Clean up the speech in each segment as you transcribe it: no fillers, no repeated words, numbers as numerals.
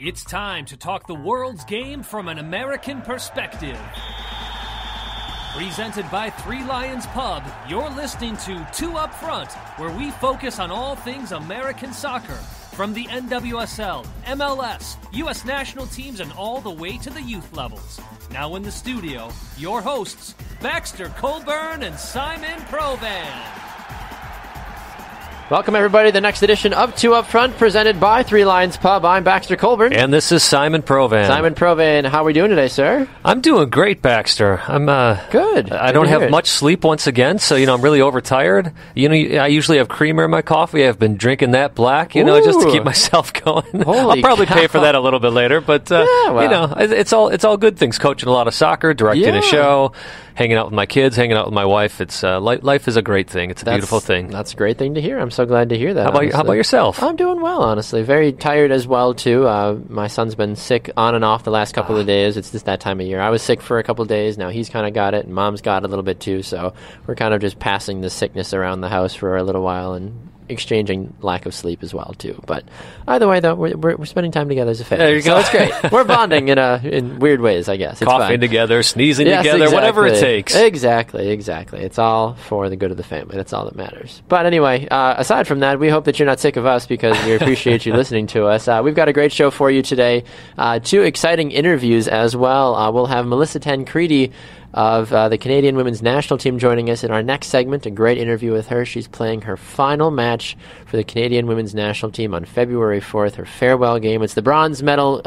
It's time to talk the world's game from an American perspective. Presented by Three Lions Pub, you're listening to Two Up Front, where we focus on all things American soccer, from the NWSL, MLS, U.S. national teams, and all the way to the youth levels. Now in the studio, your hosts, Baxter Colburn and Simon Provan. Welcome, everybody, to the next edition of Two Up Front, presented by Three Lions Pub. I'm Baxter Colburn. And this is Simon Provan. Simon Provan, how are we doing today, sir? I'm doing great, Baxter. I'm good. I don't have much sleep once again, so I'm really overtired. I usually have creamer in my coffee. I've been drinking that black, just to keep myself going. I'll probably pay for that a little bit later, but it's all good things. Coaching a lot of soccer, directing a show, hanging out with my kids, hanging out with my wife. It's life is a great thing. It's a beautiful thing. That's a great thing to hear. I'm so glad to hear that. How about yourself? I'm doing well, honestly. Very tired as well, too. My son's been sick on and off the last couple of days. It's just that time of year. I was sick for a couple of days. Now he's kind of got it, and Mom's got it a little bit, too. So we're kind of just passing the sickness around the house for a little while and exchanging lack of sleep as well, too. But either way, though, we're spending time together as a family. There you go. So it's great. We're bonding in weird ways, I guess. It's coughing fine. Together, sneezing together, exactly. Whatever it takes. Exactly. It's all for the good of the family. That's all that matters. But anyway, aside from that, we hope that you're not sick of us because we appreciate you listening to us. We've got a great show for you today. Two exciting interviews as well. We'll have Melissa Tancredi of the Canadian women's national team joining us in our next segment. A great interview with her. She's playing her final match for the Canadian women's national team on February 4th, her farewell game. It's the bronze medal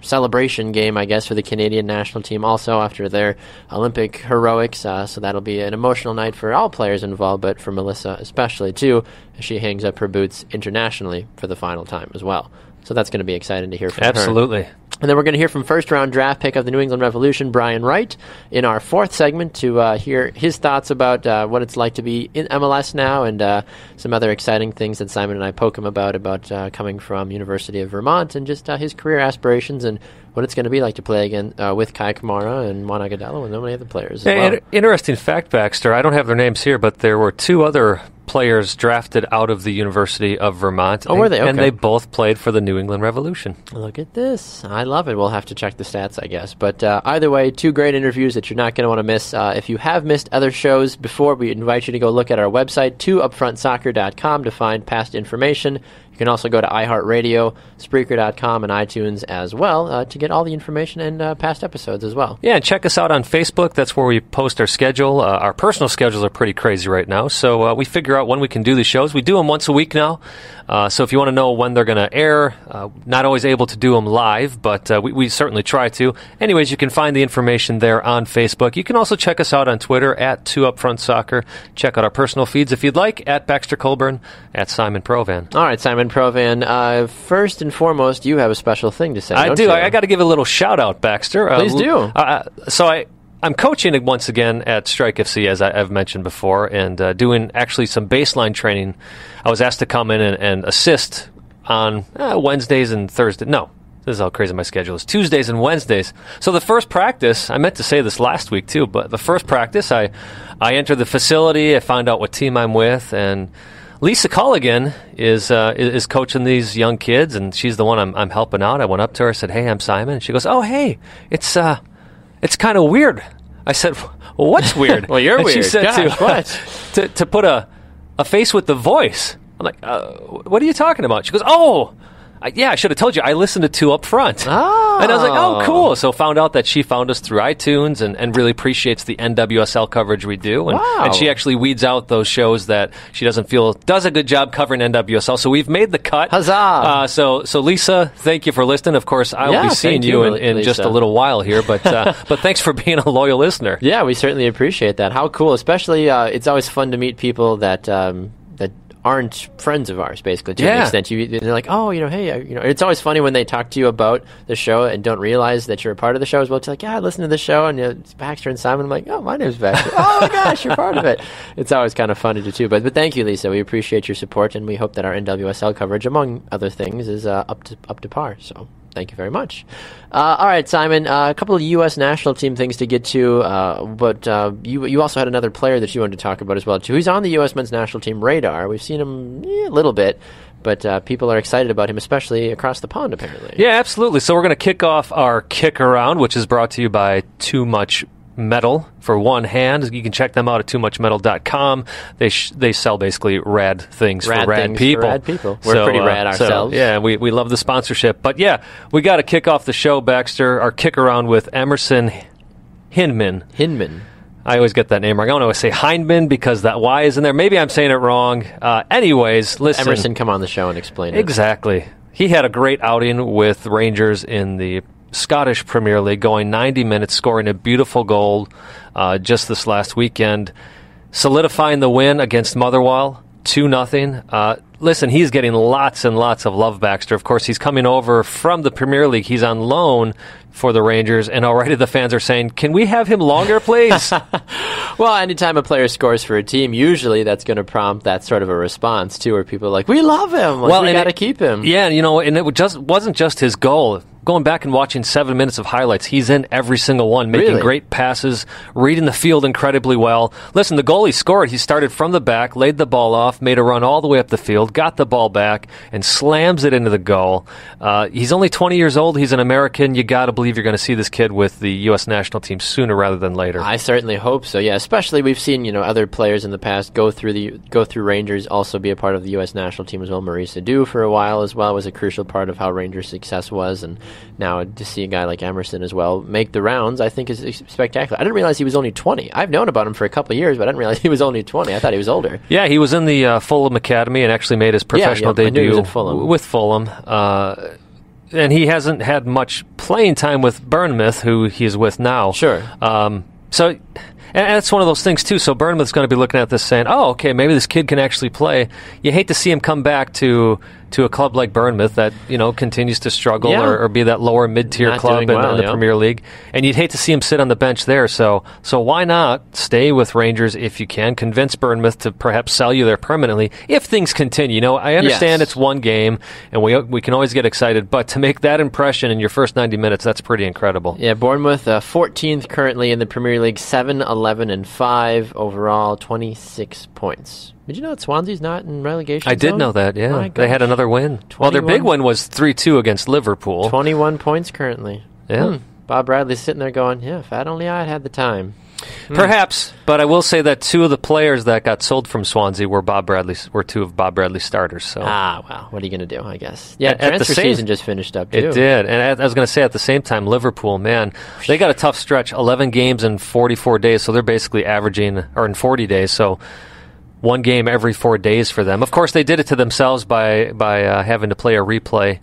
celebration game, I guess, for the Canadian national team also after their Olympic heroics. So that'll be an emotional night for all players involved, but for Melissa especially, too, as she hangs up her boots internationally for the final time as well. So that's going to be exciting to hear from her. Absolutely. And then we're going to hear from first-round draft pick of the New England Revolution, Brian Wright, in our fourth segment to hear his thoughts about what it's like to be in MLS now and some other exciting things that Simon and I poke him about coming from University of Vermont and just his career aspirations and what it's going to be like to play again with Kai Kamara and Juan Agudelo and so many other players as well. Interesting fact, Baxter. I don't have their names here, but there were two other players drafted out of the University of Vermont. Oh, were they? Okay. And they both played for the New England Revolution. Look at this. I love it. We'll have to check the stats, I guess. But either way, two great interviews that you're not going to want to miss. If you have missed other shows before, we invite you to go look at our website, 2upfrontsoccer.com, to find past information. You can also go to iHeartRadio, Spreaker.com, and iTunes as well to get all the information and past episodes as well. Yeah, and check us out on Facebook. That's where we post our schedule. Our personal schedules are pretty crazy right now, so we figure out when we can do the shows. We do them once a week now, so if you want to know when they're going to air, not always able to do them live, but we certainly try to. Anyways, you can find the information there on Facebook. You can also check us out on Twitter, at 2UpFrontSoccer. Check out our personal feeds if you'd like, at Baxter Colburn, at Simon Provan. All right, Simon Provan, first and foremost, you have a special thing to say. I do. You? I got to give a little shout out, Baxter. Please do. I'm coaching once again at Strike FC, as I've mentioned before, and doing actually some baseline training. I was asked to come in and assist on Wednesdays and Thursdays. No, this is how crazy my schedule is. Tuesdays and Wednesdays. So the first practice, I meant to say this last week too, but the first practice, I enter the facility, I find out what team I'm with, and Lisa Culligan is coaching these young kids, and she's the one I'm helping out. I went up to her, said, "Hey, I'm Simon." And she goes, "Oh, hey, it's kind of weird." I said, "Well, what's weird?" Well, you're and weird. She said, Gosh, to put a face with the voice. I'm like, "What are you talking about?" She goes, "Oh, yeah, I should have told you. I listened to Two Up Front." Oh. And I was like, "Oh, cool." So found out that she found us through iTunes and really appreciates the NWSL coverage we do. And, wow. and she actually weeds out those shows that she doesn't feel does a good job covering NWSL. So we've made the cut. Huzzah. So Lisa, thank you for listening. Of course, I will be seeing you in just a little while here. But but thanks for being a loyal listener. Yeah, we certainly appreciate that. How cool. Especially, it's always fun to meet people that aren't friends of ours, basically, to an extent. They're like, "Oh, hey, it's always funny when they talk to you about the show and don't realize that you're a part of the show as well. It's like, "Yeah, I listen to the show, and it's Baxter and Simon." I'm like, "Oh, my name's Baxter." "Oh my gosh, you're part of it." It's always kind of fun to do too. But thank you, Lisa. We appreciate your support, and we hope that our NWSL coverage, among other things, is up to par. So thank you very much. All right, Simon, a couple of U.S. national team things to get to, but you also had another player that you wanted to talk about as well, too. He's on the U.S. men's national team radar. We've seen him a little bit, but people are excited about him, especially across the pond, apparently. Yeah, absolutely. So we're going to kick off our kick around, which is brought to you by Too Much Metal for one hand. You can check them out at toommuchmetal.com. They sell basically rad things for rad people. We're pretty rad ourselves. So, yeah, we love the sponsorship. But yeah, we got to kick off the show, Baxter, our kick around with Emerson Hindman. I always get that name wrong. I don't always say Hindman because that Y is in there. Maybe I'm saying it wrong. Anyways, listen. Emerson, come on the show and explain it. Exactly. He had a great outing with Rangers in the Scottish Premier League, going 90 minutes, scoring a beautiful goal just this last weekend, solidifying the win against Motherwell, 2-0. Listen, he's getting lots and lots of love, Baxter. Of course, he's coming over from the Premier League. He's on loan for the Rangers, and already the fans are saying, can we have him longer, please? Well, anytime a player scores for a team, usually that's going to prompt that sort of a response, too, where people are like, we love him, we got to keep him. Yeah, and it wasn't just his goal. Going back and watching 7 minutes of highlights, he's in every single one, making great passes, reading the field incredibly well. Listen, the goal he scored, he started from the back, laid the ball off, made a run all the way up the field, got the ball back, and slams it into the goal. He's only 20 years old. He's an American. You got to believe you're going to see this kid with the U.S. national team sooner rather than later. I certainly hope so, yeah. Especially we've seen other players in the past go through Rangers, also be a part of the U.S. national team as well. Maurice Adu for a while as well was a crucial part of how Rangers' success was, and now to see a guy like Emerson as well make the rounds, I think is spectacular. I didn't realize he was only 20. I've known about him for a couple of years, but I didn't realize he was only 20. I thought he was older. Yeah, he was in the Fulham Academy and actually made his professional debut with Fulham. And he hasn't had much playing time with Bournemouth, who he's with now. Sure. So... And that's one of those things, too. So Bournemouth's going to be looking at this saying, oh, okay, maybe this kid can actually play. You hate to see him come back to a club like Bournemouth that, continues to struggle or be that lower mid-tier club in the Premier League. And you'd hate to see him sit on the bench there. So why not stay with Rangers if you can? Convince Bournemouth to perhaps sell you there permanently if things continue. I understand it's one game, and we can always get excited, but to make that impression in your first 90 minutes, that's pretty incredible. Yeah, Bournemouth, 14th currently in the Premier League, 7-11-5 overall, 26 points. Did you know that Swansea's not in relegation I did know that, yeah. They had another win. Well, their big one was 3-2 against Liverpool. 21 points currently. Yeah. Bob Bradley's sitting there going, yeah, if only I had the time. Perhaps, but I will say that two of the players that got sold from Swansea were two of Bob Bradley's starters. So. Well, what are you going to do, I guess? Yeah, transfer season just finished up, too. It did, and I was going to say at the same time, Liverpool, man, they got a tough stretch, 11 games in 44 days, so they're basically averaging, or in 40 days, so one game every 4 days for them. Of course, they did it to themselves by having to play a replay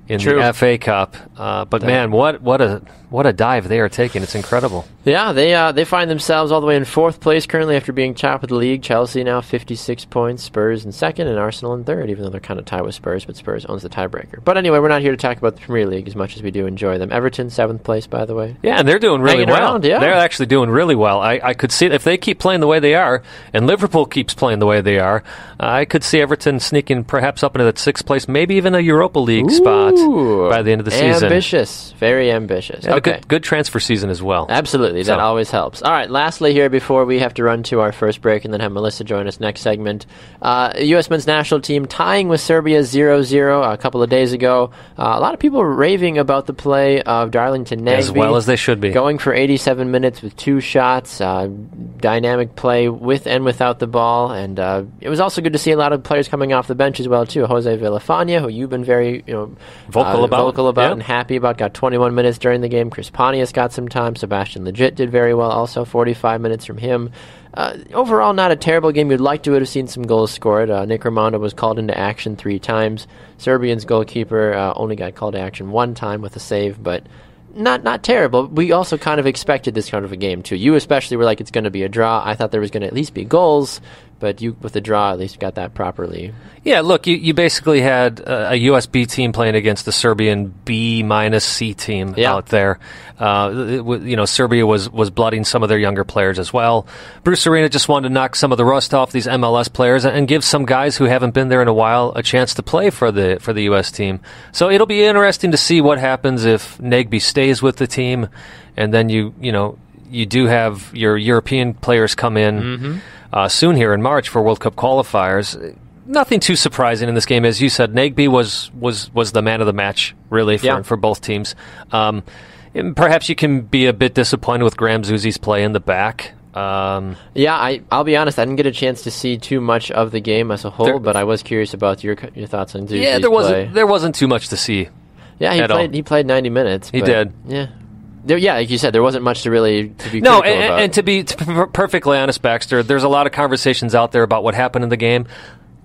in the FA Cup. But man, what a dive they are taking. It's incredible. Yeah, they find themselves all the way in fourth place currently after being top of the league. Chelsea now 56 points, Spurs in second, and Arsenal in third, even though they're kind of tied with Spurs, but Spurs owns the tiebreaker. But anyway, we're not here to talk about the Premier League as much as we do enjoy them. Everton, 7th place, by the way. Yeah, and they're doing really well. Around, yeah. They're actually doing really well. I could see, if they keep playing the way they are, and Liverpool keeps playing the way they are, I could see Everton sneaking perhaps up into that 6th place, maybe even a Europa League spot by the end of the season. Ambitious. Very ambitious. Yeah, okay. Good transfer season as well. Absolutely. That always helps. All right, lastly here, before we have to run to our first break and then have Melissa join us next segment, U.S. men's national team tying with Serbia 0-0 a couple of days ago. A lot of people were raving about the play of Darlington Nagbe. As well as they should be. Going for 87 minutes with 2 shots, dynamic play with and without the ball, and it was also good to see a lot of players coming off the bench as well, too. Jose Villafana, who you've been very vocal about and happy about, got 21 minutes during the game. Chris Pontius got some time. Sebastian Legit did very well also, 45 minutes from him. Overall, not a terrible game. You'd like to have seen some goals scored. Nick Raimondo was called into action 3 times. Serbian's goalkeeper only got called to action 1 time with a save, but not terrible. We also kind of expected this kind of a game, too. You especially were like, it's going to be a draw. I thought there was going to at least be goals, but you, with the draw, at least got that properly. Yeah, look, you basically had a US B team playing against the Serbian B-C team out there. Serbia was blooding some of their younger players as well. Bruce Arena just wanted to knock some of the rust off these MLS players and give some guys who haven't been there in a while a chance to play for the US team. So it'll be interesting to see what happens if Nagbe stays with the team, and then you do have your European players come in soon here in March for World Cup qualifiers. nothing too surprising in this game. As you said, Nagbe was the man of the match, really, for both teams. And perhaps you can be a bit disappointed with Graham Zuzi's play in the back. I'll be honest, I didn't get a chance to see too much of the game as a whole, but I was curious about your thoughts on Zuzi's play. There wasn't too much to see. Yeah, he played 90 minutes. He did. Yeah. Like you said, there wasn't much to be critical about. And to be perfectly honest, Baxter, there's a lot of conversations out there about what happened in the game.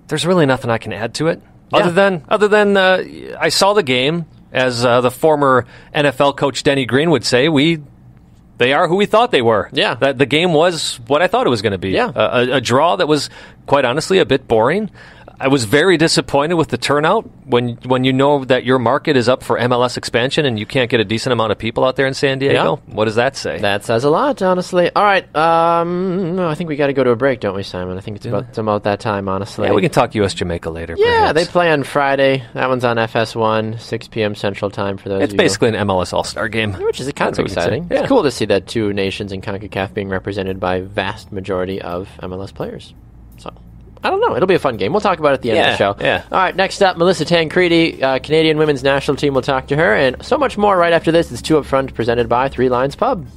There's really nothing I can add to it. Other than I saw the game, as the former NFL coach Denny Green would say, they are who we thought they were. Yeah. That the game was what I thought it was going to be. Yeah. A draw that was, quite honestly, a bit boring. I was very disappointed with the turnout when you know that your market is up for MLS expansion and you can't get a decent amount of people out there in San Diego. Yeah. What does that say? That says a lot, honestly. All right. I think we got to go to a break, don't we, Simon? I think it's about that time, honestly. Yeah, we can talk U.S.-Jamaica later. Yeah, perhaps. They play on Friday. That one's on FS1, 6 p.m. Central Time for those. It's basically an MLS All-Star game. Which is kind of exciting. Yeah. It's cool to see that two nations in CONCACAF being represented by vast majority of MLS players. So, I don't know. It'll be a fun game. We'll talk about it at the end of the show. Yeah. All right, next up, Melissa Tancredi, Canadian women's national team. We'll talk to her, and so much more right after this. It's Two Up Front, presented by Three Lions Pub.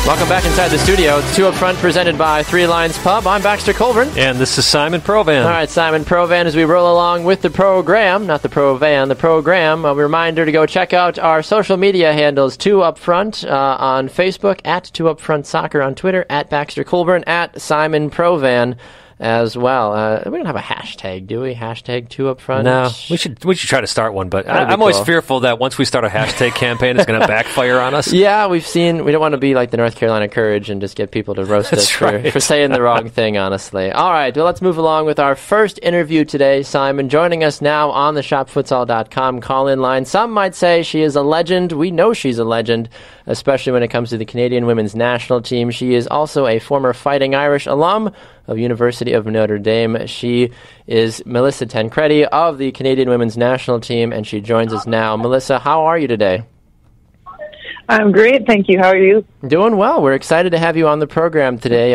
Welcome back inside the studio. It's Two Up Front, presented by Three Lions Pub. I'm Baxter Colburn. And this is Simon Provan. All right, Simon Provan, as we roll along with the program, not the Provan, the program, a reminder to go check out our social media handles, Two Up Front on Facebook, at Two Up Front Soccer on Twitter, at Baxter Colburn, at Simon Provan as well. We don't have a hashtag, do we? Hashtag Two Up Front? No, we should try to start one, but I'm always fearful that once we start a hashtag campaign, it's going to backfire on us. Yeah, we don't want to be like the North Carolina Courage and just get people to roast us for saying the wrong thing, honestly. All right, well, let's move along with our first interview today. Simon joining us now on the shopfutsal.com call-in line. Some might say she is a legend. We know she's a legend, especially when it comes to the Canadian women's national team. She is also a former Fighting Irish alum of University of Notre Dame. She is Melissa Tancredi of the Canadian women's national team, and she joins us now. Melissa, how are you today? I'm great, thank you. How are you? Doing well. We're excited to have you on the program today.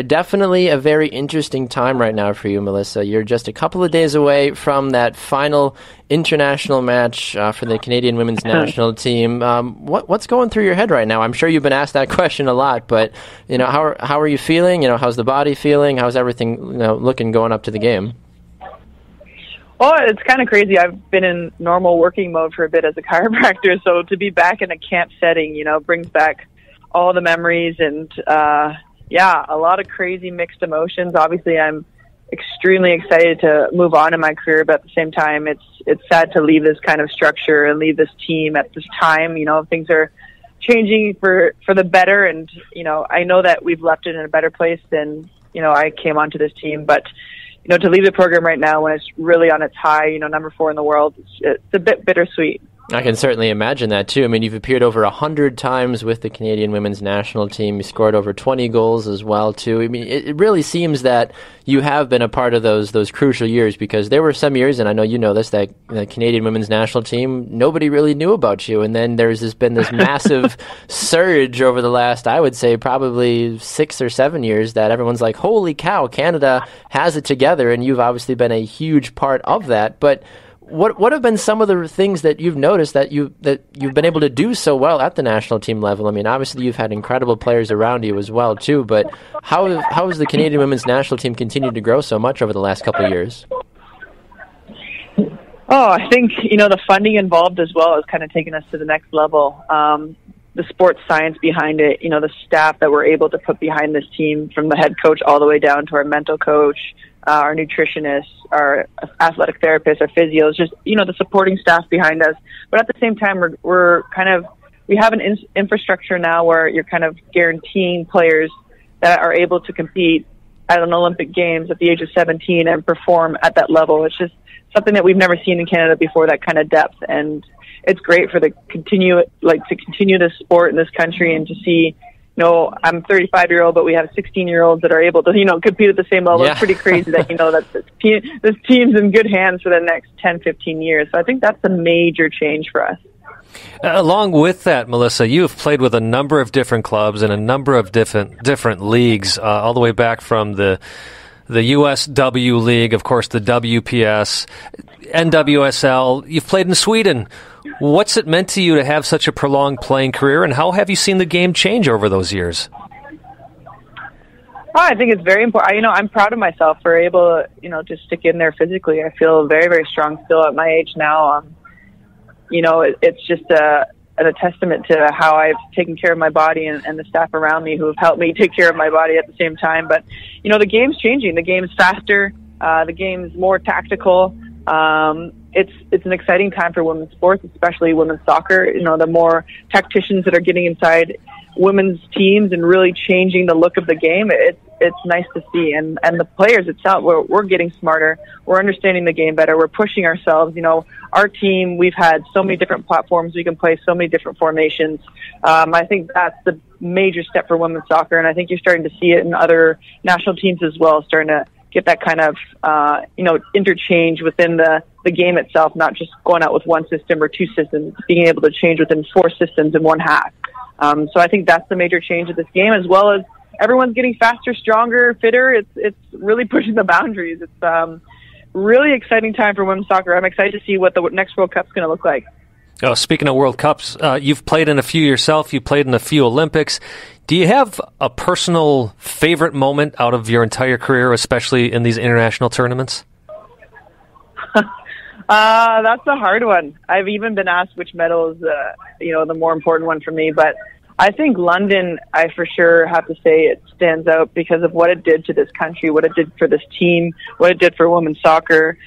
Definitely a very interesting time right now for you, Melissa. You're just a couple of days away from that final international match for the Canadian women's national team. What's going through your head right now? I'm sure you've been asked that question a lot, but how are you feeling? How's the body feeling? How's everything looking going up to the game? Oh, it's kind of crazy. I've been in normal working mode for a bit as a chiropractor, so to be back in a camp setting, brings back all the memories and, a lot of crazy mixed emotions. Obviously, I'm extremely excited to move on in my career, but at the same time, it's sad to leave this kind of structure and leave this team at this time. Things are changing for the better, and, I know that we've left it in a better place than, I came onto this team, but to leave the program right now when it's really on its high, number 4 in the world, it's a bit bittersweet. I can certainly imagine that, too. I mean, you've appeared over 100 times with the Canadian women's national team. You scored over 20 goals as well, too. I mean, it really seems that you have been a part of those crucial years, because there were some years, and I know you know this, that the Canadian women's national team, nobody really knew about you. And then there's been this massive surge over the last, I would say, probably 6 or 7 years that everyone's like, holy cow, Canada has it together. And you've obviously been a huge part of that. But what have been some of the things that you've noticed that you've been able to do so well at the national team level? I mean, obviously you've had incredible players around you as well, too, but how has the Canadian women's national team continued to grow so much over the last couple of years? Oh, I think, the funding involved as well has kind of taken us to the next level. The sports science behind it, the staff that we're able to put behind this team, from the head coach all the way down to our mental coach, our nutritionists, our athletic therapists, our physios, just, the supporting staff behind us. But at the same time, we have an infrastructure now where you're kind of guaranteeing players that are able to compete at an Olympic Games at the age of 17 and perform at that level. It's just something that we've never seen in Canada before, that kind of depth. And it's great for to continue the sport in this country and to see. I'm 35-year-old, but we have 16-year-olds that are able to, compete at the same level. Yeah. It's pretty crazy that, that this team's in good hands for the next 10, 15 years. So I think that's a major change for us. Along with that, Melissa, you have played with a number of different clubs and a number of different leagues, all the way back from the USW League, of course, the WPS, NWSL. You've played in Sweden. What's it meant to you to have such a prolonged playing career, and how have you seen the game change over those years? I think it's very important. I'm proud of myself for able to stick in there physically. I feel very, very strong still at my age now. It's just a testament to how I've taken care of my body and the staff around me who have helped me take care of my body at the same time. But, the game's changing. The game's faster. The game's more tactical. It's an exciting time for women's sports, especially women's soccer. The more tacticians that are getting inside women's teams and really changing the look of the game, it's nice to see. And the players itself, we're getting smarter. We're understanding the game better. We're pushing ourselves. Our team, we've had so many different platforms. We can play so many different formations. I think that's the major step for women's soccer, and I think you're starting to see it in other national teams as well, starting to get that kind of, interchange within the game itself, not just going out with one system or two systems, being able to change within four systems in one half. So I think that's the major change of this game, as well as everyone's getting faster, stronger, fitter. It's really pushing the boundaries. It's really exciting time for women's soccer. I'm excited to see what the next World Cup's going to look like. Oh, speaking of World Cups, you've played in a few yourself. You played in a few Olympics. Do you have a personal favorite moment out of your entire career, especially in these international tournaments? That's a hard one. I've even been asked which medal is, the more important one for me. But I think London, I for sure have to say it stands out because of what it did to this country, what it did for this team, what it did for women's soccer.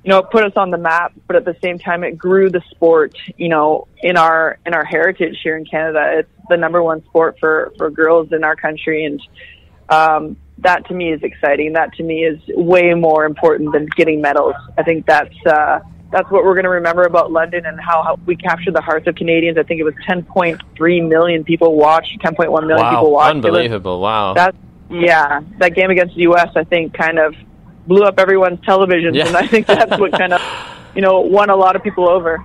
It put us on the map, but at the same time, it grew the sport, in our heritage here in Canada. It's the number one sport for girls in our country. And that to me is exciting. That to me is way more important than getting medals. I think that's what we're going to remember about London and how we captured the hearts of Canadians. I think it was 10.3 million people watched, 10.1 million people watched. Unbelievable. Wow. That game against the U.S., I think, kind of blew up everyone's televisions, and I think that's what kind of, won a lot of people over.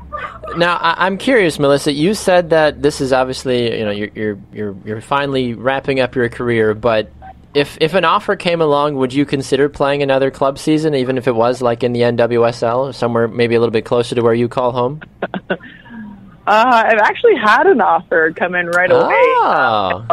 Now, I'm curious, Melissa. You said that this is obviously, you're finally wrapping up your career, but if an offer came along, would you consider playing another club season, even if it was like in the NWSL, or somewhere maybe a little bit closer to where you call home? I've actually had an offer come in right away. Oh.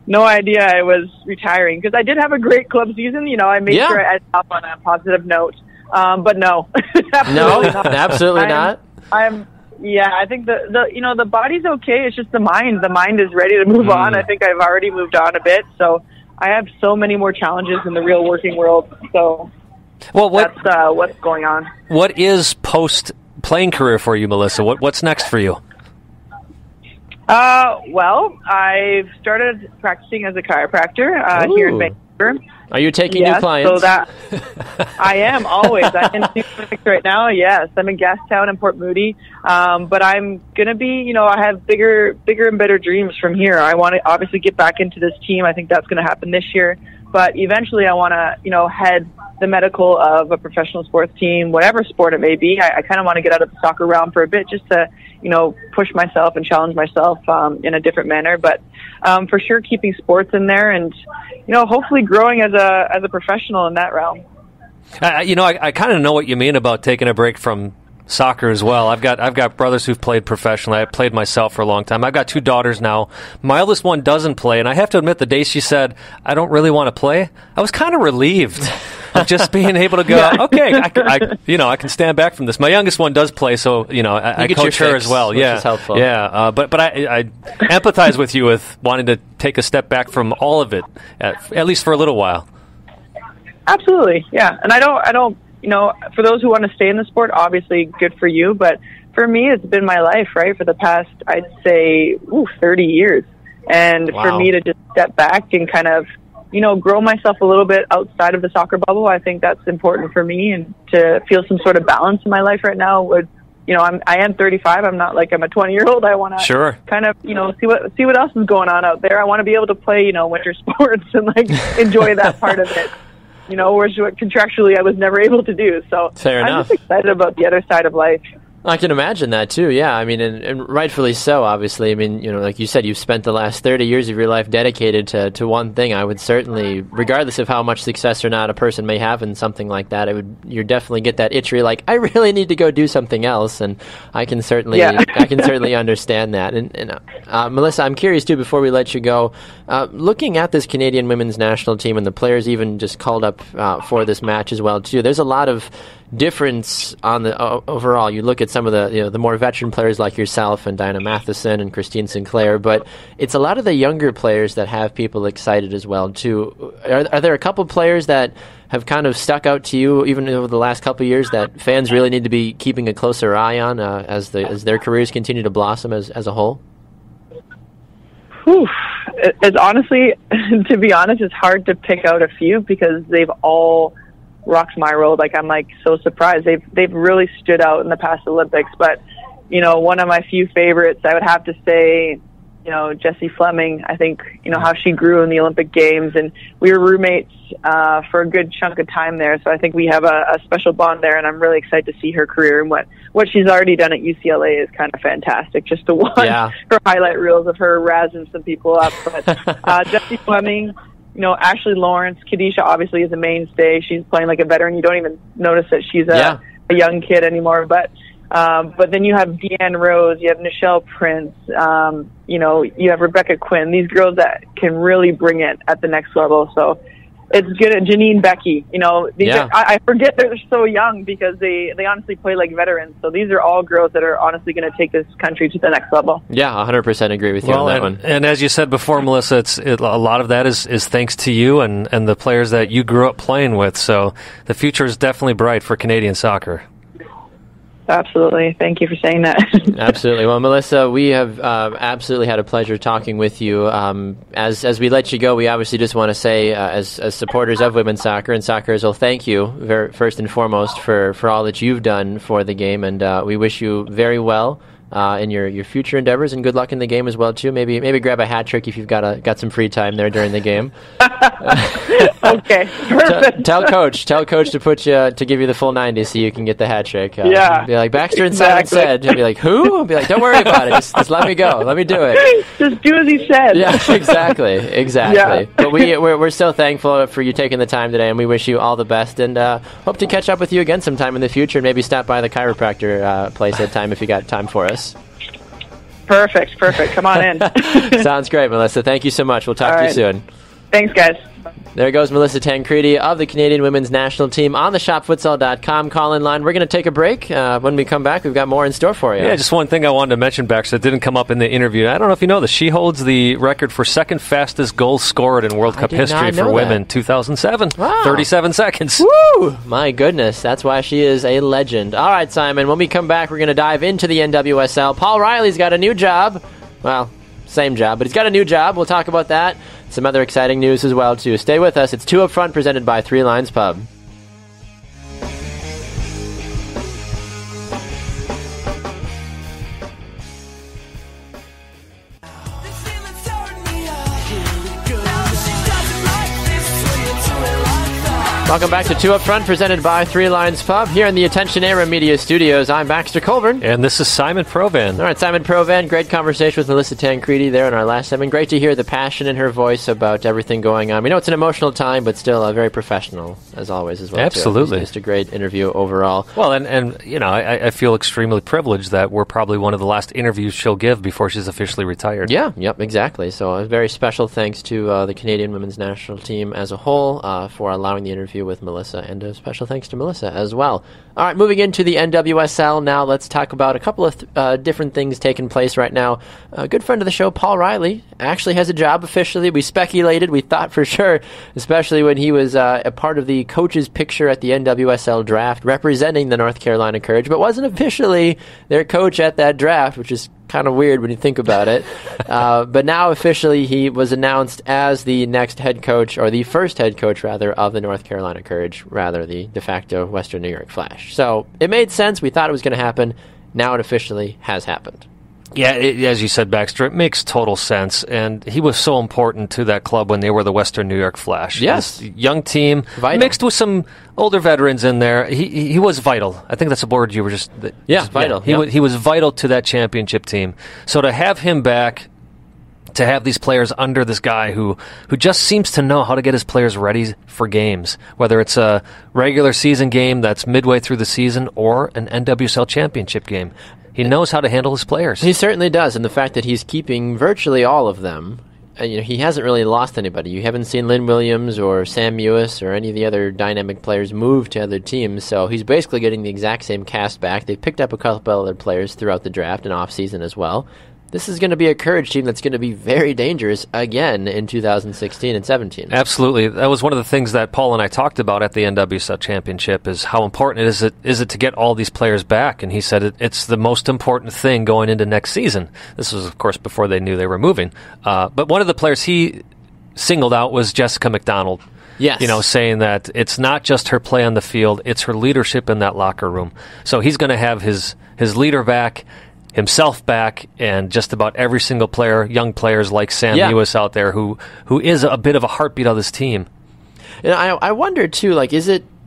No idea I was retiring because I did have a great club season. I made sure I ended up on a positive note. But no, absolutely not. I think the body's okay. It's just the mind. The mind is ready to move on. I think I've already moved on a bit. So I have so many more challenges in the real working world. So that's what's going on. What is post-playing career for you, Melissa? What's next for you? Well, I've started practicing as a chiropractor here in Vancouver. Are you taking new clients? So that I am always. I'm in new clinics right now. Yes, I'm in Gastown and Port Moody. But I'm gonna be, I have bigger and better dreams from here. I want to obviously get back into this team. I think that's going to happen this year. But eventually, I want to, head the medical of a professional sports team, whatever sport it may be. I kind of want to get out of the soccer realm for a bit, just to, push myself and challenge myself in a different manner. But for sure, keeping sports in there and, hopefully growing as a professional in that realm. I kind of know what you mean about taking a break from soccer as well. I've got brothers who've played professionally. I played myself for a long time. I've got two daughters now. My eldest one doesn't play, and I have to admit, the day she said, I don't really want to play, I was kind of relieved of just being able to go, okay, I can stand back from this. My youngest one does play, so, I coach her as well. Which is helpful. Yeah, but I empathize with you with wanting to take a step back from all of it, at least for a little while. Absolutely, yeah. And I don't, for those who want to stay in the sport, obviously good for you. But for me, it's been my life, right, for the past, I'd say, 30 years. And for me to just step back and kind of, grow myself a little bit outside of the soccer bubble, I think that's important for me. And to feel some sort of balance in my life right now would I am 35. I'm not like I'm a 20-year-old. I want to kind of, see what else is going on out there. I want to be able to play, winter sports and like enjoy that part of it. Whereas contractually I was never able to do. So Fair enough. I'm just excited about the other side of life. I can imagine that too, yeah. I mean, and rightfully so, obviously. I mean, like you said, you've spent the last 30 years of your life dedicated to one thing. I would certainly, regardless of how much success or not a person may have in something like that, you definitely get that itch where you're like, I really need to go do something else, and I can certainly understand that. And Melissa, I'm curious too, before we let you go, looking at this Canadian women's national team and the players even just called up for this match as well too, there's a lot of difference on the overall. You look at some of the more veteran players like yourself and Diana Matheson and Christine Sinclair, but it's a lot of the younger players that have people excited as well too. Are there a couple players that have kind of stuck out to you even over the last couple of years that fans really need to be keeping a closer eye on as their careers continue to blossom as a whole? Whew. It's honestly, to be honest, it's hard to pick out a few because they've all rocked my world. Like, I'm like so surprised. They've really stood out in the past Olympics. But, one of my few favorites, I would have to say, Jessie Fleming. I think, how she grew in the Olympic Games, and we were roommates for a good chunk of time there. So I think we have a special bond there, and I'm really excited to see her career, and what she's already done at UCLA is kind of fantastic. Just to watch her highlight reels of her razzing some people up. But Jessie Fleming, Ashley Lawrence, Kadisha obviously is a mainstay. She's playing like a veteran. You don't even notice that she's a young kid anymore. But then you have Deanne Rose, you have Nichelle Prince, you have Rebecca Quinn. These girls that can really bring it at the next level. So it's good. Janine Becky, I forget they're so young because they honestly play like veterans. So these are all girls that are honestly going to take this country to the next level. Yeah, 100% agree with you on that one. And as you said before, Melissa, a lot of that is thanks to you and the players that you grew up playing with. So the future is definitely bright for Canadian soccer. Absolutely. Thank you for saying that. Absolutely. Well, Melissa, we have absolutely had a pleasure talking with you. As we let you go, we obviously just want to say, as supporters of women's soccer and soccer as well, thank you first and foremost for all that you've done for the game, and we wish you very well in your future endeavors, and good luck in the game as well too. Maybe grab a hat trick if you've got some free time there during the game. Okay, perfect. Tell coach to give you the full 90 so you can get the hat trick. Be like, Baxter and Simon said. He'll be like, who? I'll be like, don't worry about it. Just let me go. Let me do it. Just do as he said. Yeah, exactly. Yeah. But we're so thankful for you taking the time today, and we wish you all the best, and hope to catch up with you again sometime in the future, and maybe stop by the chiropractor place at time if you got time for us. Perfect. Come on in. Sounds great, Melissa. Thank you so much. We'll talk to you soon. Thanks, guys. There goes Melissa Tancredi of the Canadian women's national team on the shopfutsal.com call-in line. We're going to take a break. When we come back, we've got more in store for you. Yeah, just one thing I wanted to mention, Baxter, that didn't come up in the interview. I don't know if you know this. She holds the record for second fastest goals scored in World Cup history for women, 2007. Wow. 37 seconds. Woo! My goodness, that's why she is a legend. All right, Simon, when we come back, we're going to dive into the NWSL. Paul Riley's got a new job. Well, same job, but he's got a new job. We'll talk about that. Some other exciting news as well, too. Stay with us. It's 2 Up Front, presented by Three Lions Pub. Welcome back to 2 Up Front, presented by Three Lions Pub, here in the Attention Era Media Studios. I'm Baxter Colburn. And this is Simon Provan. All right, Simon Provan, great conversation with Melissa Tancredi there in our last segment. Great to hear the passion in her voice about everything going on. We know it's an emotional time, but still very professional, as always, as well. Absolutely. Just a great interview overall. Well, and I feel extremely privileged that we're probably one of the last interviews she'll give before she's officially retired. Yeah, yep, exactly. So a very special thanks to the Canadian women's national team as a whole for allowing the interview with Melissa, and a special thanks to Melissa as well. All right, moving into the NWSL now, let's talk about a couple of different things taking place right now. A good friend of the show, Paul Riley, actually has a job officially. We speculated, we thought for sure, especially when he was a part of the coach's picture at the NWSL draft representing the North Carolina Courage, but wasn't officially their coach at that draft, which is kind of weird when you think about it. But now officially he was announced as the next head coach, or the first head coach, rather, of the North Carolina Courage, rather the de facto Western New York Flash. So it made sense. We thought it was going to happen. now it officially has happened. Yeah, as you said, Baxter, it makes total sense. And he was so important to that club when they were the Western New York Flash. Yes. This young team, Vital. mixed with some older veterans in there. He was vital. I think that's a word you were just... vital. Yeah, he was vital to that championship team. So to have him back, to have these players under this guy who just seems to know how to get his players ready for games, whether it's a regular season game that's midway through the season or an NWSL championship game. He knows how to handle his players. He certainly does, and the fact that he's keeping virtually all of them, he hasn't really lost anybody. You haven't seen Lynn Williams or Sam Mewis or any of the other dynamic players move to other teams, so he's basically getting the exact same cast back. They've picked up a couple other players throughout the draft and off-season as well. This is going to be a Courage team that's going to be very dangerous again in 2016 and 17. Absolutely. That was one of the things that Paul and I talked about at the NWSL Championship, is how important is it to get all these players back. And he said it's the most important thing going into next season. This was, of course, before they knew they were moving. But one of the players he singled out was Jessica McDonald. Yes. Saying that it's not just her play on the field, it's her leadership in that locker room. So he's going to have his leader back, himself back, and just about every single player, young players like Sam Mewis out there who is a bit of a heartbeat of this team. And I wonder too,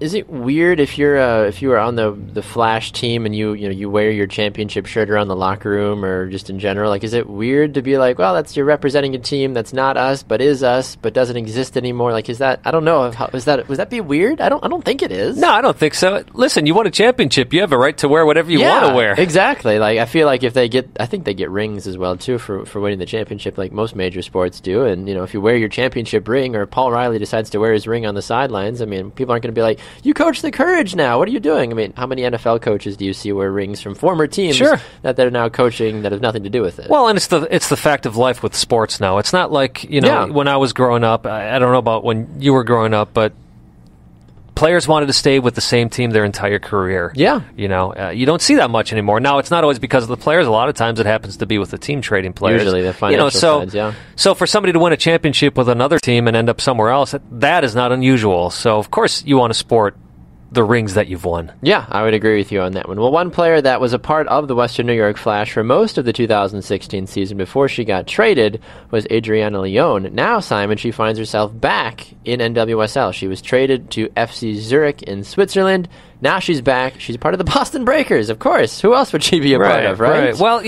is it weird if you were on the Flash team and you wear your championship shirt around the locker room or just in general? Is it weird to be like, well, you're representing a team that's not us but is us but doesn't exist anymore? Is that, I don't know, would that be weird? I don't think it is. No, I don't think so. Listen, you won a championship, you have a right to wear whatever you want to wear. Exactly. I feel like if I think they get rings as well too for winning the championship, like most major sports do. And if you wear your championship ring, or Paul Riley decides to wear his ring on the sidelines, people aren't going to be like, you coach the Courage now. What are you doing? How many NFL coaches do you see wear rings from former teams that they're now coaching that have nothing to do with it? Well, and it's the fact of life with sports now. It's not like, when I was growing up, I don't know about when you were growing up, but players wanted to stay with the same team their entire career. Yeah. You don't see that much anymore. Now, it's not always because of the players. A lot of times it happens to be with the team trading players. Usually the financial sides, yeah. So for somebody to win a championship with another team and end up somewhere else, that is not unusual. So, of course, you want to sport the rings that you've won. Yeah, I would agree with you on that one. Well, one player that was a part of the Western New York Flash for most of the 2016 season before she got traded was Adriana Leon. Now, Simon, she finds herself back in NWSL. She was traded to FC Zurich in Switzerland. Now she's back. She's part of the Boston Breakers, of course. Who else would she be a part of, right? Well,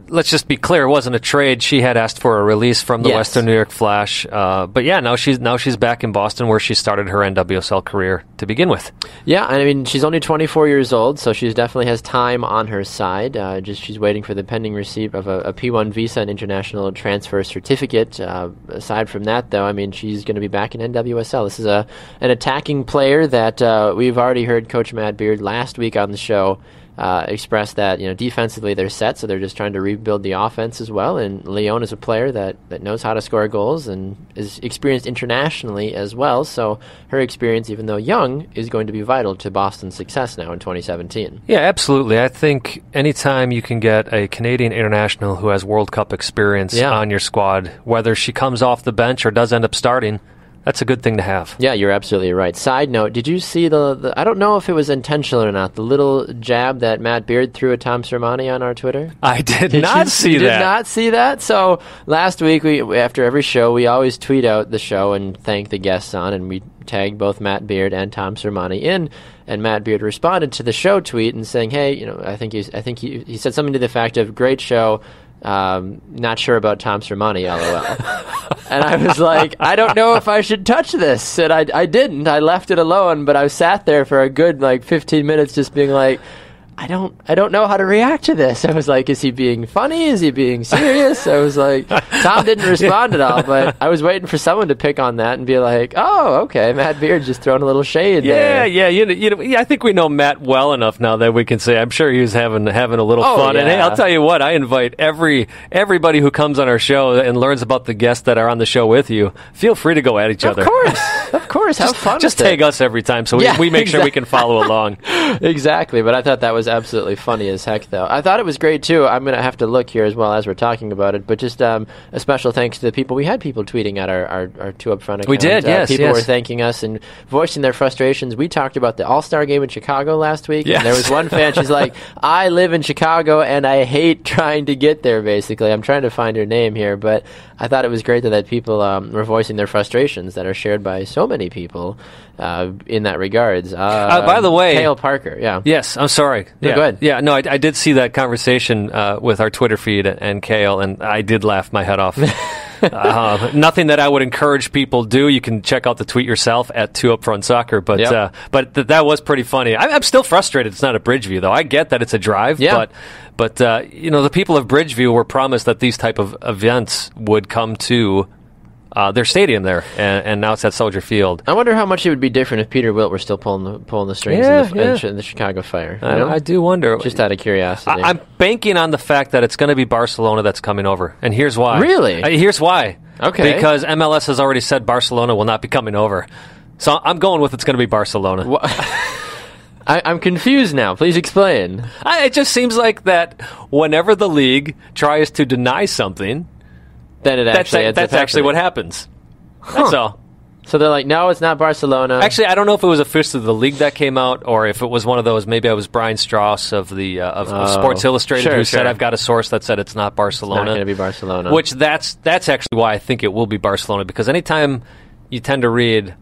let's just be clear. It wasn't a trade. She had asked for a release from the Western New York Flash. But yeah, now she's back in Boston, where she started her NWSL career to begin with. Yeah, she's only 24 years old, so she definitely has time on her side. She's waiting for the pending receipt of a P1 visa and international transfer certificate. Aside from that, though, she's going to be back in NWSL. This is an attacking player that we've already heard Coach Matt Beard last week on the show expressed that defensively they're set, so they're just trying to rebuild the offense as well. And Leon is a player that knows how to score goals and is experienced internationally as well. So her experience, even though young, is going to be vital to Boston's success now in 2017. Yeah, absolutely. I think anytime you can get a Canadian international who has World Cup experience on your squad, whether she comes off the bench or does end up starting, that's a good thing to have. Yeah, you're absolutely right. Side note, did you see the I don't know if it was intentional or not, the little jab that Matt Beard threw at Tom Sermani on our Twitter? I did not see that. You did not see that? So last week, after every show, we always tweet out the show and thank the guests on, and we tagged both Matt Beard and Tom Sermani in. And Matt Beard responded to the show tweet and saying, hey, I think he said something to the effect of, great show, not sure about Tom Sermani, LOL. And I was like, I don't know if I should touch this. And I didn't. I left it alone, but I sat there for a good 15 minutes just being like, I don't know how to react to this. I was like, is he being funny? Is he being serious? I was like, Tom didn't respond at all, but I was waiting for someone to pick on that and be like, oh, okay, Matt Beard just throwing a little shade there. Yeah, I think we know Matt well enough now that we can say, I'm sure he was having a little fun. Yeah. And hey, I'll tell you what, I invite everybody who comes on our show and learns about the guests that are on the show with you, feel free to go at each other. Of course. course, have fun. Just with tag it. us every time, so we make sure we can follow along. Exactly, but I thought that was absolutely funny as heck, though. I thought it was great, too. I'm going to have to look here as well as we're talking about it, but just a special thanks to the people. We had people tweeting at our Two Up Front account. We did, yes. People were thanking us and voicing their frustrations. We talked about the All-Star game in Chicago last week, and there was one fan, she's like, I live in Chicago, and I hate trying to get there, basically. I'm trying to find her name here, but I thought it was great that people were voicing their frustrations that are shared by so many people in that regards. By the way, Cale Parker, Yes, I'm sorry. No, go ahead. Yeah, no, I did see that conversation with our Twitter feed and Cale, and I did laugh my head off. Nothing that I would encourage people do. You can check out the tweet yourself at 2UpFrontSoccer, but that was pretty funny. I'm still frustrated it's not at Bridgeview, though. I get that it's a drive, but the people of Bridgeview were promised that these type of events would come to their stadium there, and now it's at Soldier Field. I wonder how much it would be different if Peter Wilt were still pulling the strings in the Chicago Fire. I do wonder. Just out of curiosity. I'm banking on the fact that it's going to be Barcelona that's coming over, and here's why. Really? Here's why. Okay. Because MLS has already said Barcelona will not be coming over. So I'm going with it's going to be Barcelona. I'm confused now. Please explain. It just seems like that whenever the league tries to deny something, then that's actually what happens. That's all. So they're like, no, it's not Barcelona. Actually, I don't know if it was officially the league that came out or if it was one of those. Maybe it was Brian Strauss of the of Sports Illustrated who said, "I've got a source that said it's not Barcelona." It's not going to be Barcelona. Which that's actually why I think it will be Barcelona, because anytime you tend to read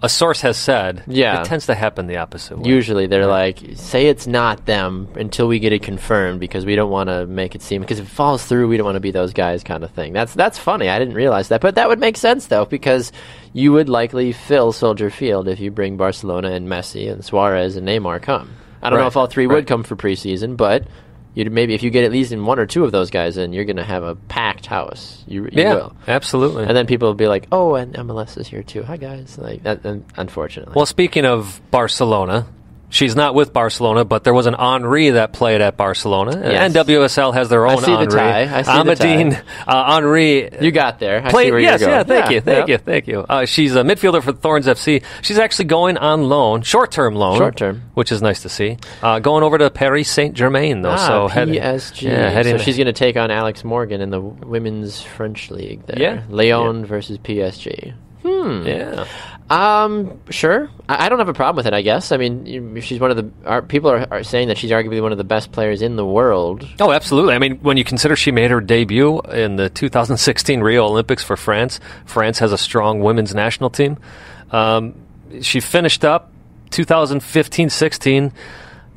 a source has said, it tends to happen the opposite way. Usually they're like, say it's not them until we get it confirmed, because we don't want to make it seem, because if it falls through, we don't want to be those guys kind of thing. That's funny. I didn't realize that. But that would make sense, though, because you would likely fill Soldier Field if you bring Barcelona and Messi and Suarez and Neymar come. I don't know if all three would come for preseason, but maybe if you get at least in one or two of those guys in, you're going to have a packed house. You will. Absolutely. And then people will be like, oh, and MLS is here too. Hi, guys. Like that, unfortunately. Well, speaking of Barcelona, she's not with Barcelona, but there was an Henri that played at Barcelona. Yes. NWSL has their own Henri. I see the tie. Henri. You got there. I played, see where you're going. Thank you. She's a midfielder for Thorns FC. She's actually going on loan, short-term loan. Which is nice to see. Going over to Paris Saint-Germain, though. So PSG. So she's going to take on Alex Morgan in the Women's French League there. Yeah. Lyon versus PSG. Yeah. Sure. I don't have a problem with it, I guess. I mean, she's one of the... people are saying that she's arguably one of the best players in the world. Oh, absolutely. I mean, when you consider she made her debut in the 2016 Rio Olympics for France, France has a strong women's national team. She finished up 2015-16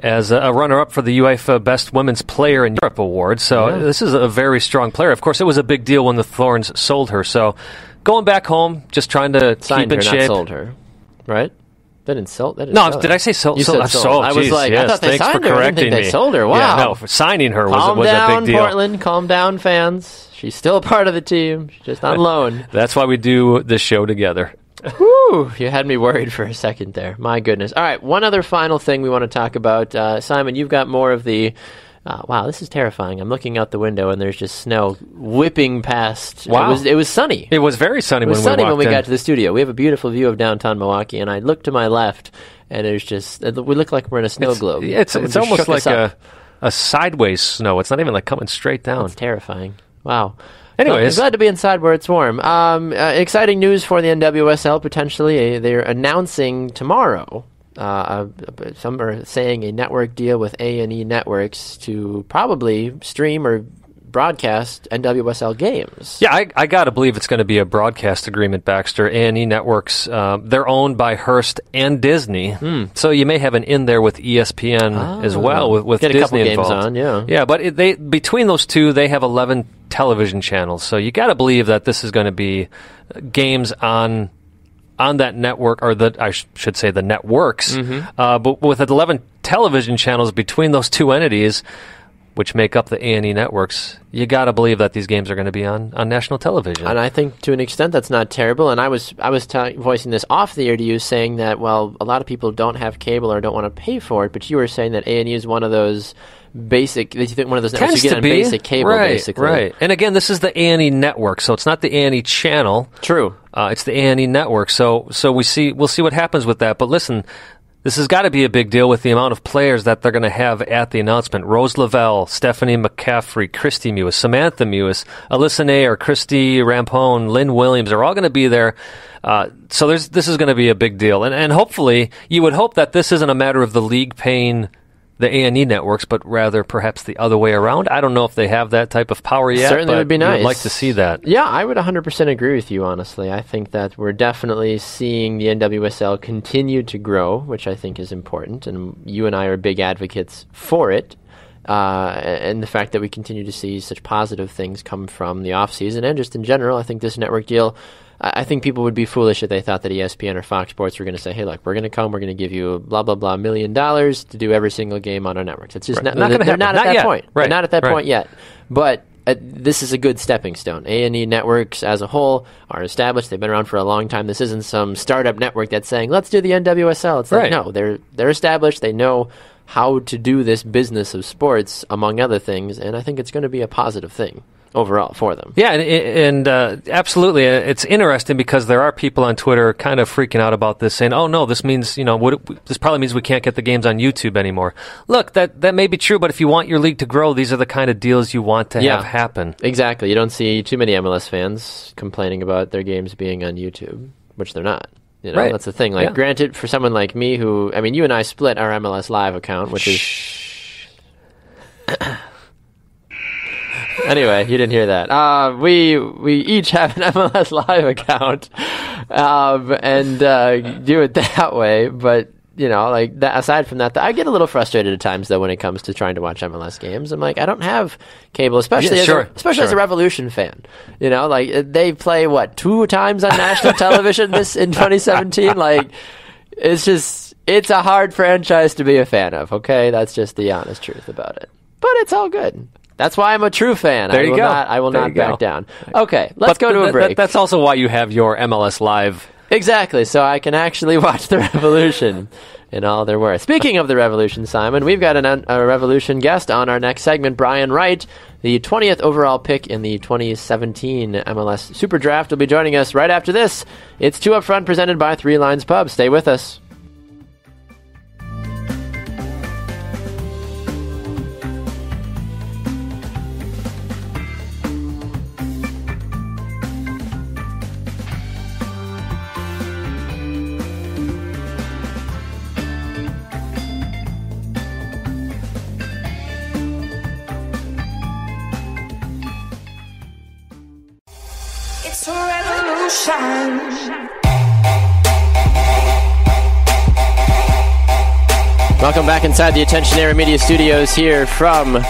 as a runner-up for the UEFA Best Women's Player in Europe award. So this is a very strong player. Of course, it was a big deal when the Thorns sold her. So going back home, just trying to keep in shape. Not sold her, right? They didn't sell. Did I say sold? You said sold. I was like, I thought they signed her. I didn't think they sold her. Wow. Yeah, no, for signing her was a big deal. Calm down, Portland. Calm down, fans. She's still a part of the team. She's just on loan. That's why we do this show together. Whew, you had me worried for a second there. My goodness. All right, one other final thing we want to talk about. Simon, you've got more of the... wow, this is terrifying. I'm looking out the window, and there's just snow whipping past. Wow. It was sunny. It was very sunny when we got to the studio. We have a beautiful view of downtown Milwaukee, and I looked to my left, and there's just... we look like we're in a snow globe. It's almost like a sideways snow. It's not even like coming straight down. It's terrifying. Wow. Anyways. I'm glad to be inside where it's warm. Exciting news for the NWSL, potentially. They're announcing tomorrow, some are saying a network deal with A&E Networks to probably stream or broadcast NWSL games. Yeah, I got to believe it's going to be a broadcast agreement, Baxter. A&E Networks, they're owned by Hearst and Disney, so you may have an in there with ESPN as well, with get Disney a couple involved. Games on, Yeah, but between those two, they have 11 television channels, so you got to believe that this is going to be games on that network, or I should say the networks, but with 11 television channels between those two entities, which make up the A&E networks, you got to believe that these games are going to be on national television. And I think to an extent that's not terrible. And I was voicing this off the air to you, saying that, well, a lot of people don't have cable or don't want to pay for it, but you were saying that A&E is one of those basic. One of those networks you get on basic cable, basically. Right. And again, this is the A&E network, so it's not the A&E channel. True. It's the A&E network. So we'll see what happens with that. But listen, this has got to be a big deal with the amount of players that they're going to have at the announcement. Rose Lavelle, Stephanie McCaffrey, Christy Mewis, Samantha Mewis, Alyssa Nair, Christy Rampone, Lynn Williams are all going to be there. So this is going to be a big deal. And hopefully, you would hope that this isn't a matter of the league paying the A&E networks, but rather perhaps the other way around. I don't know if they have that type of power yet. Certainly but would be nice. I'd like to see that. Yeah, I would 100% agree with you, honestly. I think that we're definitely seeing the NWSL continue to grow, which I think is important, and you and I are big advocates for it. And the fact that we continue to see such positive things come from the offseason and just in general, I think this network deal, I think people would be foolish if they thought that ESPN or Fox Sports were going to say, hey, look, we're going to come, we're going to give you blah, blah, blah $1 million to do every single game on our networks. It's just not going to happen. They're not at that point. Right. They're not at that point yet. But this is a good stepping stone. A&E networks as a whole are established. They've been around for a long time. This isn't some startup network that's saying, let's do the NWSL. It's like, no, they're established. They know how to do this business of sports, among other things, and I think it's going to be a positive thing overall for them. Yeah, and absolutely. It's interesting because there are people on Twitter kind of freaking out about this, saying, oh, no, this means, this probably means we can't get the games on YouTube anymore. Look, that may be true, but if you want your league to grow, these are the kind of deals you want to have happen. Exactly. You don't see too many MLS fans complaining about their games being on YouTube, which they're not. That's the thing. Granted, for someone like me who, you and I split our MLS Live account, which is... Anyway, you didn't hear that. We each have an MLS Live account, and do it that way. But that. Aside from that, I get a little frustrated at times though when it comes to trying to watch MLS games. I'm like, I don't have cable, especially as a Revolution fan. They play 2 times on national television in 2017. It's a hard franchise to be a fan of. Okay, that's just the honest truth about it. But it's all good. That's why I'm a true fan. There you go. I will not back down. Okay, let's go to a break. That's also why you have your MLS Live. Exactly, so I can actually watch the Revolution in all their worth. Speaking of the Revolution, Simon, we've got a Revolution guest on our next segment, Brian Wright, the 20th overall pick in the 2017 MLS Super Draft, will be joining us right after this. It's 2 Up Front, presented by Three Lines Pub. Stay with us. It's a revolution. Welcome back inside the Attention Area Media Studios here from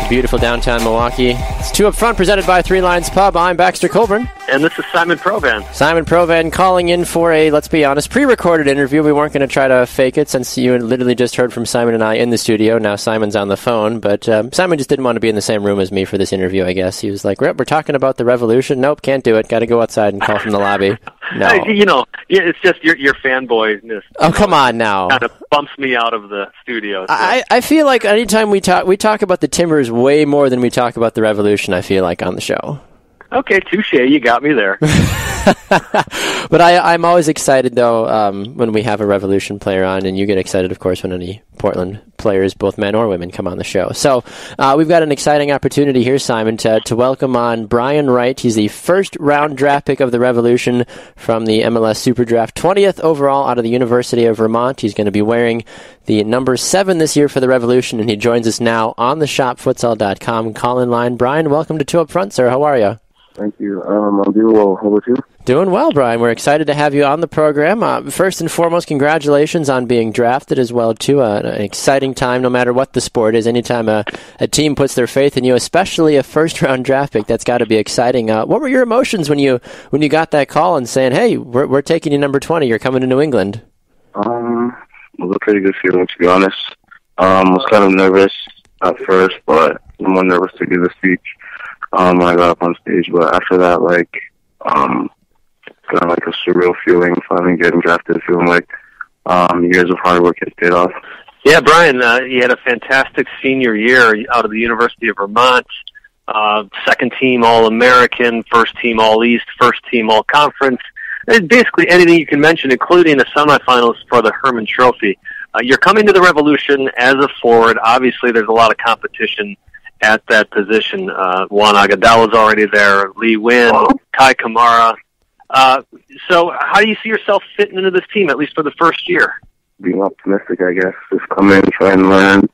beautiful downtown Milwaukee. It's 2 Up Front, presented by Three Lines Pub. I'm Baxter Colburn. And this is Simon Provan. Simon Provan calling in for a, let's be honest, pre-recorded interview. We weren't going to try to fake it since you literally just heard from Simon and I in the studio. Now Simon's on the phone, but Simon just didn't want to be in the same room as me for this interview, I guess. He was like, we're talking about the Revolution. Nope, can't do it. Got to go outside and call from the lobby. No. It's just your fanboyness. Oh, come on now. Kind of bumps me out of the studio. So. I feel like anytime we talk about the Timbers way more than we talk about the Revolution, I feel like, on the show. Okay, touche. You got me there. But I'm always excited, though, when we have a Revolution player on, and you get excited, of course, when any Portland players, both men or women, come on the show. So we've got an exciting opportunity here, Simon, to welcome on Brian Wright. He's the first-round draft pick of the Revolution from the MLS Super Draft, 20th overall out of the University of Vermont. He's going to be wearing the number 7 this year for the Revolution, and he joins us now on the shopfutsal.com call-in line. Brian, welcome to 2 Up Front, sir. How are you? Thank you. I'm doing well. How about you? Doing well, Brian. We're excited to have you on the program. First and foremost, congratulations on being drafted as well, too. An exciting time, no matter what the sport is. Anytime a team puts their faith in you, especially a first-round draft pick, that's got to be exciting. What were your emotions when you got that call and saying, hey, we're taking you number 20, you're coming to New England? It was a pretty good feeling, to be honest. I was kind of nervous at first, but I'm more nervous to give a speech. When I got up on stage, but after that, kind of like a surreal feeling, finally getting drafted, feeling like years of hard work has paid off. Yeah, Brian, you had a fantastic senior year out of the University of Vermont. Second team All-American, first team All-East, first team All-Conference. Basically anything you can mention, including a semifinalist for the Herman Trophy. You're coming to the Revolution as a forward. Obviously, there's a lot of competition at that position. Juan Agudalo's already there, Lee Wynn, Kai Kamara. So how do you see yourself fitting into this team, at least for the first year? Being optimistic, I guess. Just come in, try and learn as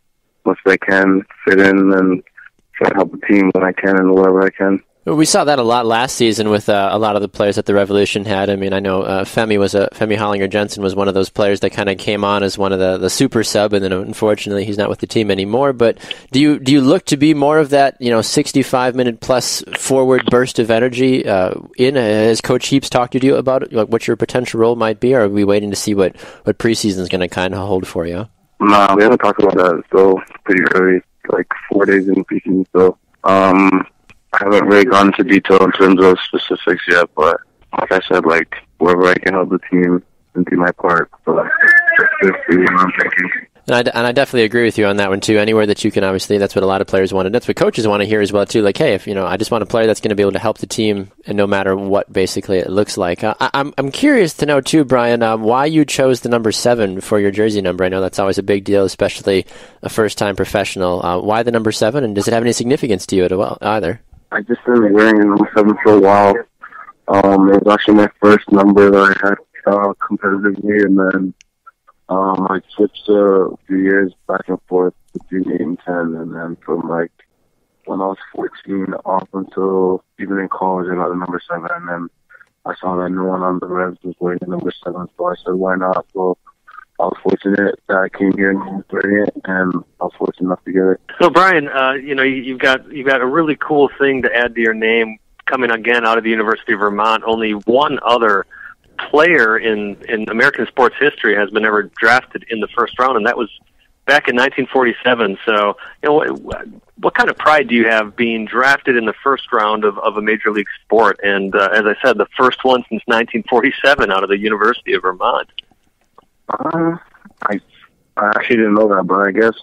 much as I can, fit in, and try to help the team when I can and wherever I can. We saw that a lot last season with a lot of the players that the Revolution had. I mean, I know Femi Hollinger Jensen was one of those players that kind of came on as one of the super sub, and then unfortunately he's not with the team anymore. But do you look to be more of that 65-minute plus forward burst of energy has Coach Heaps talked to you about it, like what your potential role might be, or are we waiting to see what preseason is going to kind of hold for you? No, we haven't talked about that. It's still pretty early, like 4 days in preseason. So I haven't really gone into detail in terms of specifics yet, but like I said, like wherever I can help the team and do my part. So that's what I'm thinking. And I definitely agree with you on that one too. Anywhere that you can, obviously, that's what a lot of players want, and that's what coaches want to hear as well too. Like, hey, if I just want a player that's going to be able to help the team, and no matter what, basically, it looks like. I'm curious to know too, Brian, why you chose the number 7 for your jersey number. I know that's always a big deal, especially a first-time professional. Why the number 7, and does it have any significance to you either? I just been wearing number 7 for a while. It was actually my first number that I had competitively, and then I switched a few years back and forth between 8 and 10, and then from like when I was 14 off until even in college, I got the number 7, and then I saw that no one on the Revs was wearing the number 7, so I said, why not? So I was fortunate that I came here and was wearing it, and I was fortunate enough to get it. So, Brian, you've got a really cool thing to add to your name coming again out of the University of Vermont. Only one other player in American sports history has been ever drafted in the first round, and that was back in 1947. So, what kind of pride do you have being drafted in the first round of a major league sport? And as I said, the first one since 1947 out of the University of Vermont. I actually didn't know that, but I guess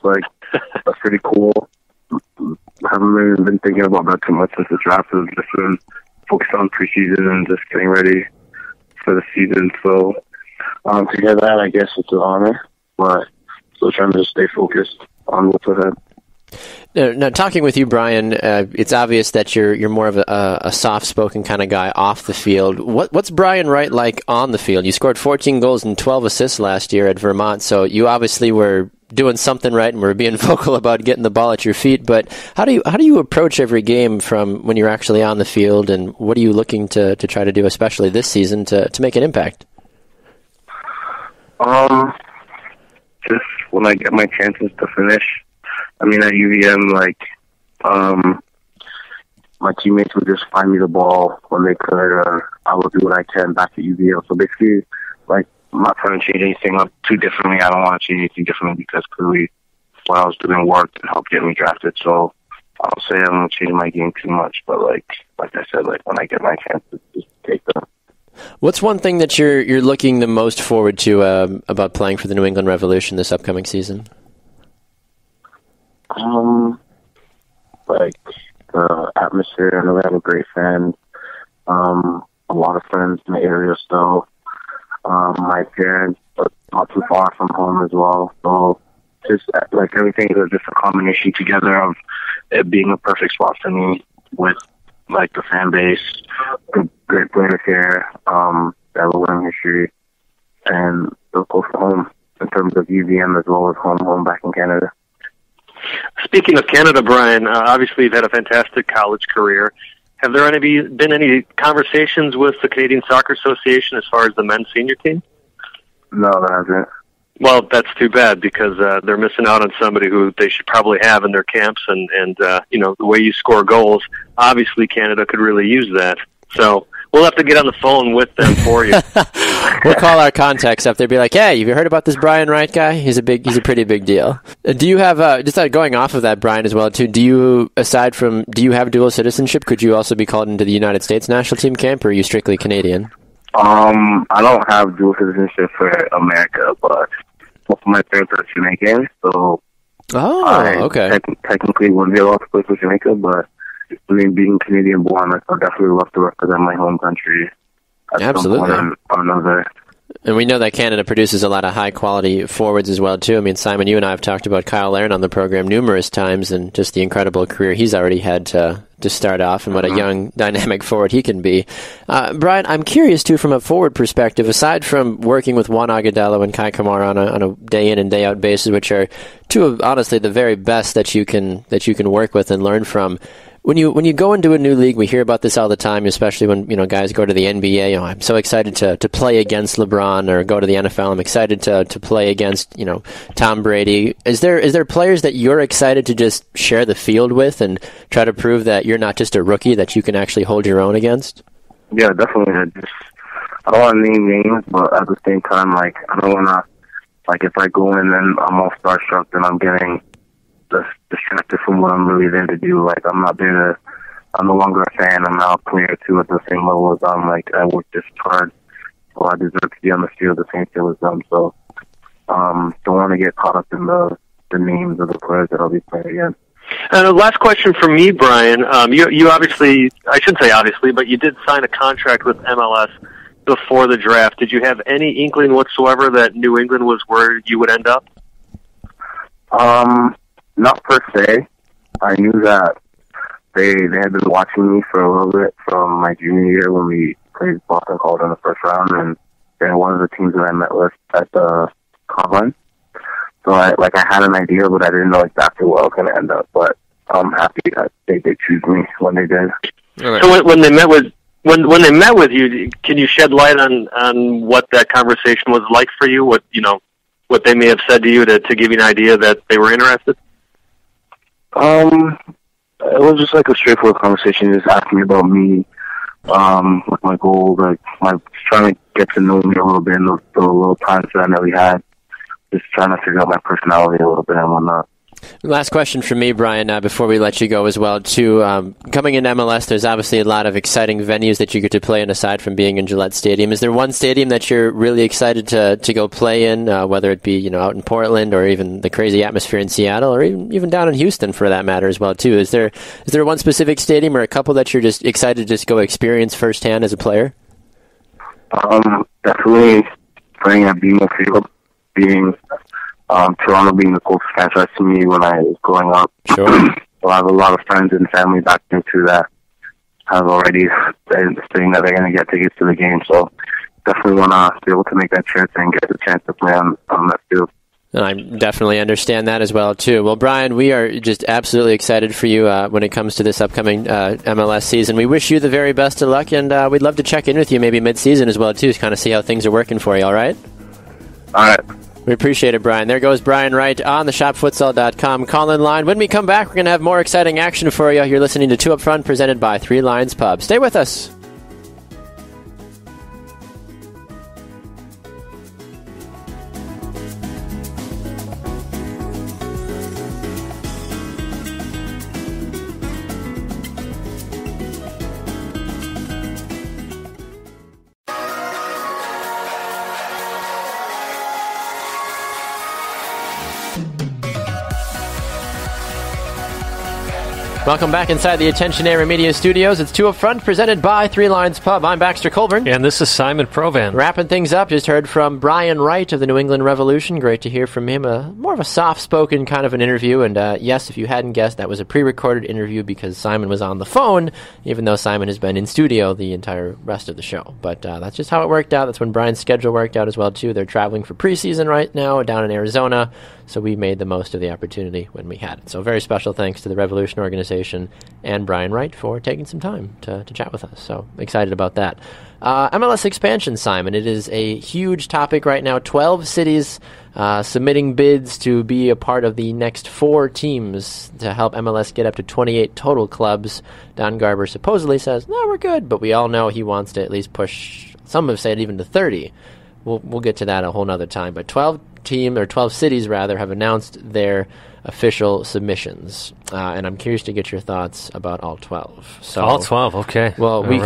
that's pretty cool. I haven't really been thinking about that too much since the draft. I've just been focused on preseason and just getting ready for the season. So to get that, I guess it's an honor, but still trying to stay focused on what's ahead. Now, talking with you, Brian, it's obvious that you're more of a soft-spoken kind of guy off the field. What's Brian Wright like on the field? You scored 14 goals and 12 assists last year at Vermont, so you obviously were doing something right and were being vocal about getting the ball at your feet. But how do you approach every game from when you're actually on the field, and what are you looking to try to do, especially this season, to make an impact? Just when I get my chances to finish. I mean, at UVM, my teammates would just find me the ball when they could. I will do what I can back at UVM. So basically, I'm not trying to change anything up too differently. I don't want to change anything differently because clearly what I was doing worked and helped get me drafted. So I'll say I don't change my game too much. But like I said, when I get my chances, just take them. What's one thing that you're looking the most forward to about playing for the New England Revolution this upcoming season? The atmosphere. I know they have a great fan. A lot of friends in the area still. My parents, but not too far from home as well. So just everything is just a combination together of it being a perfect spot for me with the fan base, the great players here, that will win history, and they'll go for home in terms of UVM as well as home back in Canada. Speaking of Canada, Brian, obviously you've had a fantastic college career. Have there been any conversations with the Canadian Soccer Association as far as the men's senior team? No, there hasn't. Well, that's too bad because they're missing out on somebody who they should probably have in their camps. And the way you score goals, obviously Canada could really use that. So we'll have to get on the phone with them for you. We'll call our contacts up there, be like, "Hey, have you heard about this Brian Wright guy? He's a pretty big deal." Do you have just going off of that, Brian, as well too? Do you have dual citizenship? Could you also be called into the United States national team camp, or are you strictly Canadian? I don't have dual citizenship for America, but most of my parents are Jamaican, so okay. Technically wouldn't be allowed to play for Jamaica, but being Canadian born, I would definitely love to represent my home country at Absolutely. some point or another. And we know that Canada produces a lot of high-quality forwards as well, too. I mean, Simon, you and I have talked about Kyle Aaron on the program numerous times and just the incredible career he's already had to start off and what a young, dynamic forward he can be. Brian, I'm curious, too, from a forward perspective, aside from working with Juan Agudelo and Kai Kamara on a day-in and day-out basis, which are two of, honestly, the very best that you can work with and learn from, When you go into a new league, we hear about this all the time, especially when guys go to the NBA. I'm so excited to play against LeBron, or go to the NFL. I'm excited to play against Tom Brady. Is there players that you're excited to just share the field with and try to prove that you're not just a rookie, that you can actually hold your own against? Yeah, definitely. I don't want to name names, but at the same time, I don't want to, if I go in and I'm all starstruck, then I'm getting distracted from what I'm really there to do. I'm no longer a fan. I'm now a player too at the same level as them. I work just hard, so I deserve to be on the field the same field as them. So, don't want to get caught up in the names of the players that I'll be playing against. And the last question for me, Brian. You obviously, I shouldn't say obviously, but you did sign a contract with MLS before the draft. Did you have any inkling whatsoever that New England was where you would end up? Not per se. I knew that they had been watching me for a little bit from my junior year when we played Boston College in the first round, and they're one of the teams that I met with at the combine. So I had an idea, but I didn't know exactly where I was going to end up. But I'm happy that they choose me when they did. Right. So when they met with you, can you shed light on what that conversation was like for you? What they may have said to you to give you an idea that they were interested? It was just a straightforward conversation, just asking me about me, what my goals, trying to get to know me a little bit in the little times that I know we had, just trying to figure out my personality a little bit and whatnot. Last question from me, Brian, before we let you go as well, too. Coming into MLS, there's obviously a lot of exciting venues that you get to play in aside from being in Gillette Stadium. Is there one stadium that you're really excited to go play in, whether it be out in Portland or even the crazy atmosphere in Seattle or even down in Houston for that matter as well, too? Is there one specific stadium or a couple that you're just excited to just go experience firsthand as a player? Definitely playing at BMO Field, Toronto being the closest franchise to me when I was growing up. Sure. So I have a lot of friends and family back there too that have already been saying that they're going to get tickets to the game. So definitely want to be able to make that trip and get the chance to play on that field. And I definitely understand that as well, too. Well, Brian, we are just absolutely excited for you when it comes to this upcoming MLS season. We wish you the very best of luck, and we'd love to check in with you maybe mid-season as well, too, to kind of see how things are working for you, all right? All right. We appreciate it, Brian. There goes Brian Wright on the shopfutsal.com call-in line. When we come back, we're going to have more exciting action for you. You're listening to Two Up Front, presented by Three Lions Pub. Stay with us. Welcome back inside the Attention Area Media Studios. It's Two Up Front, presented by Three Lions Pub. I'm Baxter Colburn. And this is Simon Provan. Wrapping things up, just heard from Brian Wright of the New England Revolution. Great to hear from him. More of a soft-spoken kind of an interview. And yes, if you hadn't guessed, that was a pre-recorded interview because Simon was on the phone, even though Simon has been in studio the entire rest of the show. But that's just how it worked out. That's when Brian's schedule worked out as well, too. They're traveling for preseason right now down in Arizona. So we made the most of the opportunity when we had it. So very special thanks to the Revolution organization and Brian Wright for taking some time to chat with us. So excited about that. MLS expansion, Simon. It is a huge topic right now. 12 cities submitting bids to be a part of the next 4 teams to help MLS get up to 28 total clubs. Don Garber supposedly says, no, we're good. But we all know he wants to at least push, some have said even to 30. We'll get to that a whole nother time. But 12 cities rather have announced their official submissions, and I'm curious to get your thoughts about all 12. So, all 12, okay. Well, we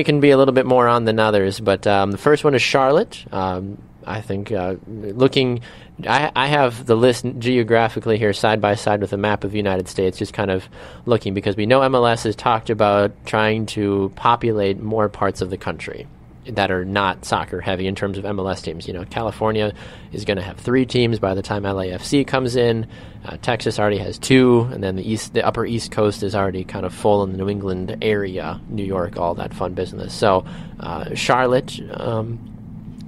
can be a little bit more on than others, but the first one is Charlotte. I think looking I have the list geographically here side by side with a map of the United States, just kind of looking, because we know MLS has talked about trying to populate more parts of the country that are not soccer heavy in terms of MLS teams. California is going to have 3 teams by the time LAFC comes in. Texas already has 2, and then the upper East Coast is already kind of full in the New England area, New York, all that fun business. So Charlotte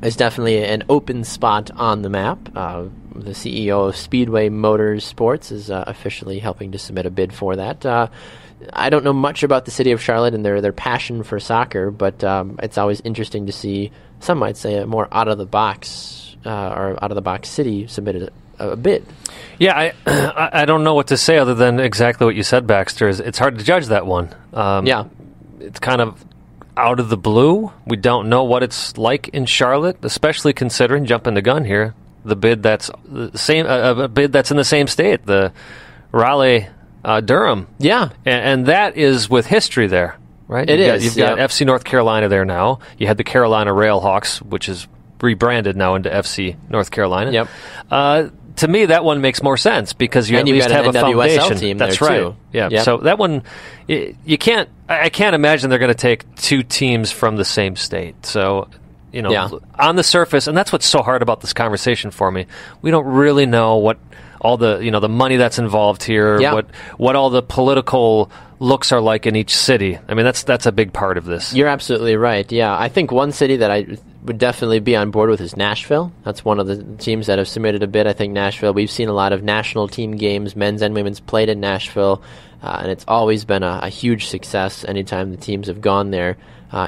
is definitely an open spot on the map. The CEO of Speedway Motors Sports is officially helping to submit a bid for that. I don't know much about the city of Charlotte and their passion for soccer, but it's always interesting to see, some might say, a more out-of-the-box city submitted a bid. Yeah, I don't know what to say other than exactly what you said, Baxter. It's hard to judge that one. It's kind of out of the blue. We don't know what it's like in Charlotte, especially considering, jumping the gun here, the bid that's the same, a bid that's in the same state, the Raleigh Durham. Yeah. And that is with history there, right? You've got FC North Carolina there now. You had the Carolina Railhawks, which is rebranded now into FC North Carolina. Yep. To me, that one makes more sense because you at least have a foundation. Team That's there right. Too. Yeah. Yep. So that one, I can't imagine they're going to take 2 teams from the same state. So, on the surface, and that's what's so hard about this conversation for me. We don't really know what all the the money that's involved here, what all the political looks are like in each city. I mean, that's a big part of this. You're absolutely right. Yeah, I think one city that I would definitely be on board with is Nashville. That's one of the teams that have submitted a bid. I think Nashville, we've seen a lot of national team games, men's and women's, played in Nashville, and it's always been a huge success anytime the teams have gone there.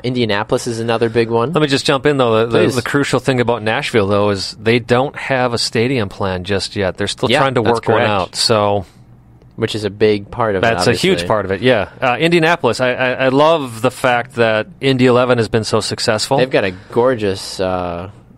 Indianapolis is another big one. Let me just jump in, though. The crucial thing about Nashville, though, is they don't have a stadium plan just yet. They're still trying to work one out. So, which is a big part of it. That's a huge part of it, yeah. Indianapolis, I love the fact that Indy 11 has been so successful. They've got a gorgeous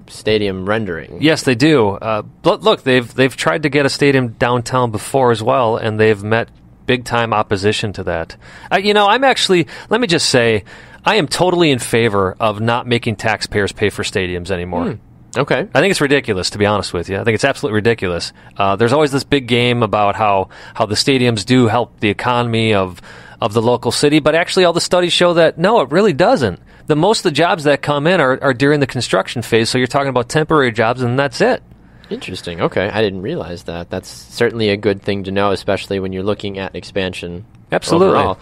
stadium rendering. Yes, they do. But look, they've tried to get a stadium downtown before as well, and they've met big-time opposition to that. I'm actually, let me just say, I am totally in favor of not making taxpayers pay for stadiums anymore. Okay. I think it's ridiculous, to be honest with you. I think it's absolutely ridiculous. There's always this big game about how the stadiums do help the economy of the local city, but actually all the studies show that, no, it really doesn't. Most of the jobs that come in are during the construction phase, so you're talking about temporary jobs, and that's it. Interesting. Okay. I didn't realize that. That's certainly a good thing to know, especially when you're looking at expansion. Absolutely. Overall.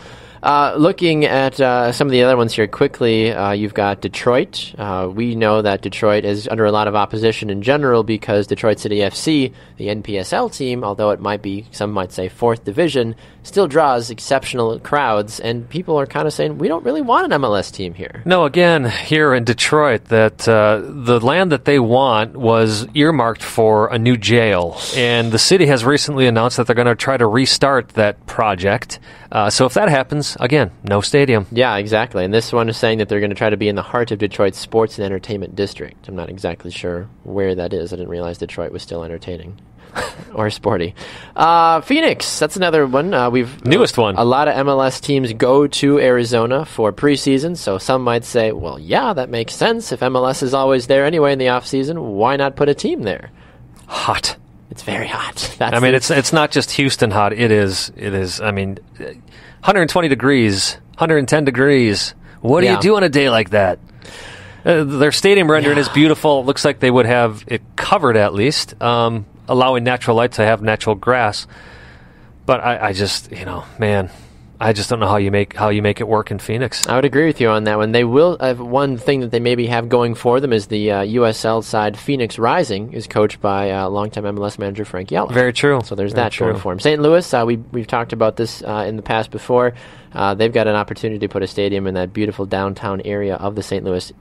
Looking at some of the other ones here quickly, you've got Detroit. We know that Detroit is under a lot of opposition in general because Detroit City FC, the NPSL team, although it might be, some might say, 4th division, still draws exceptional crowds, and people are kind of saying, we don't really want an MLS team here. No, again, here in Detroit, that the land that they want was earmarked for a new jail, and the city has recently announced that they're going to try to restart that project. So if that happens, again, no stadium. Yeah, exactly. And this one is saying that they're going to try to be in the heart of Detroit's sports and entertainment district. I'm not exactly sure where that is. I didn't realize Detroit was still entertaining or sporty. Phoenix, that's another one. Newest one. A lot of MLS teams go to Arizona for preseason, so some might say, well, yeah, that makes sense. If MLS is always there anyway in the offseason, why not put a team there? Hot. It's very hot. It's not just Houston hot. It is. I mean, 120 degrees, 110 degrees. What do you do on a day like that? Their stadium rendering is beautiful. It looks like they would have it covered at least, allowing natural light to have natural grass. But I just, I just don't know how you make it work in Phoenix. I would agree with you on that one. They will have one thing that they maybe have going for them is the USL side. Phoenix Rising is coached by longtime MLS manager Frank Yella. Very true. So there's that going for him. St. Louis, we've talked about this in the past before. They've got an opportunity to put a stadium in that beautiful downtown area of the St. Louis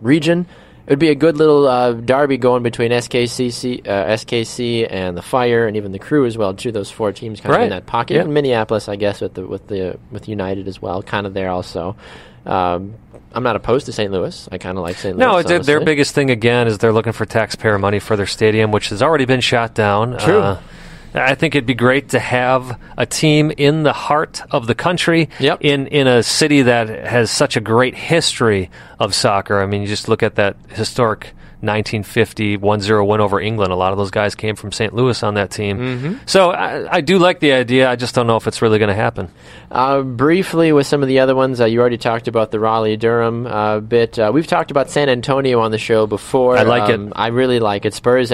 region. It would be a good little derby going between SKC and the Fire, and even the Crew as well. Too, those 4 teams kind of in that pocket. And Minneapolis, I guess, with United as well, kind of there also. I'm not opposed to St. Louis. I kind of like St. Louis. No, their biggest thing again is they're looking for taxpayer money for their stadium, which has already been shot down. True. I think it'd be great to have a team in the heart of the country, in a city that has such a great history of soccer. I mean, you just look at that historic 1950 1-0 win over England. A lot of those guys came from St. Louis on that team. So I do like the idea. I just don't know if it's really going to happen. Briefly with some of the other ones, you already talked about the Raleigh-Durham bit. We've talked about San Antonio on the show before. I like it. I really like it. Spurs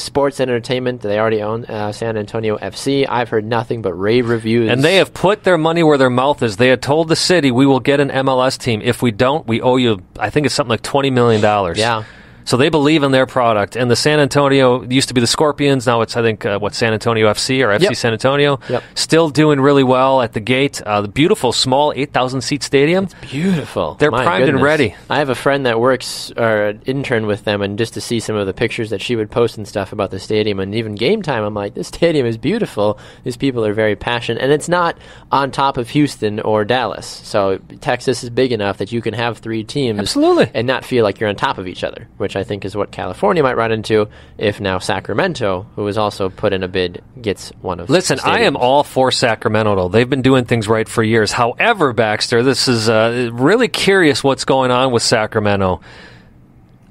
Sports Entertainment, they already own San Antonio FC. I've heard nothing but rave reviews. And they have put their money where their mouth is. They had told the city, we will get an MLS team. If we don't, we owe you, I think it's something like $20 million. Yeah. So they believe in their product. And the San Antonio, used to be the Scorpions, now it's, I think, San Antonio FC or FC San Antonio. Yep. Still doing really well at the gate. The beautiful, small, 8,000-seat stadium. It's beautiful. They're My primed goodness. and ready. I have a friend that works, or an intern with them, and just to see some of the pictures that she would post and stuff about the stadium, and even game time, I'm like, this stadium is beautiful. These people are very passionate. And it's not on top of Houston or Dallas. So Texas is big enough that you can have 3 teams. Absolutely. And not feel like you're on top of each other, which I think is what California might run into if now Sacramento, who has also put in a bid, gets one of Listen, I am all for Sacramento, though. They've been doing things right for years. However, Baxter, this is really curious what's going on with Sacramento.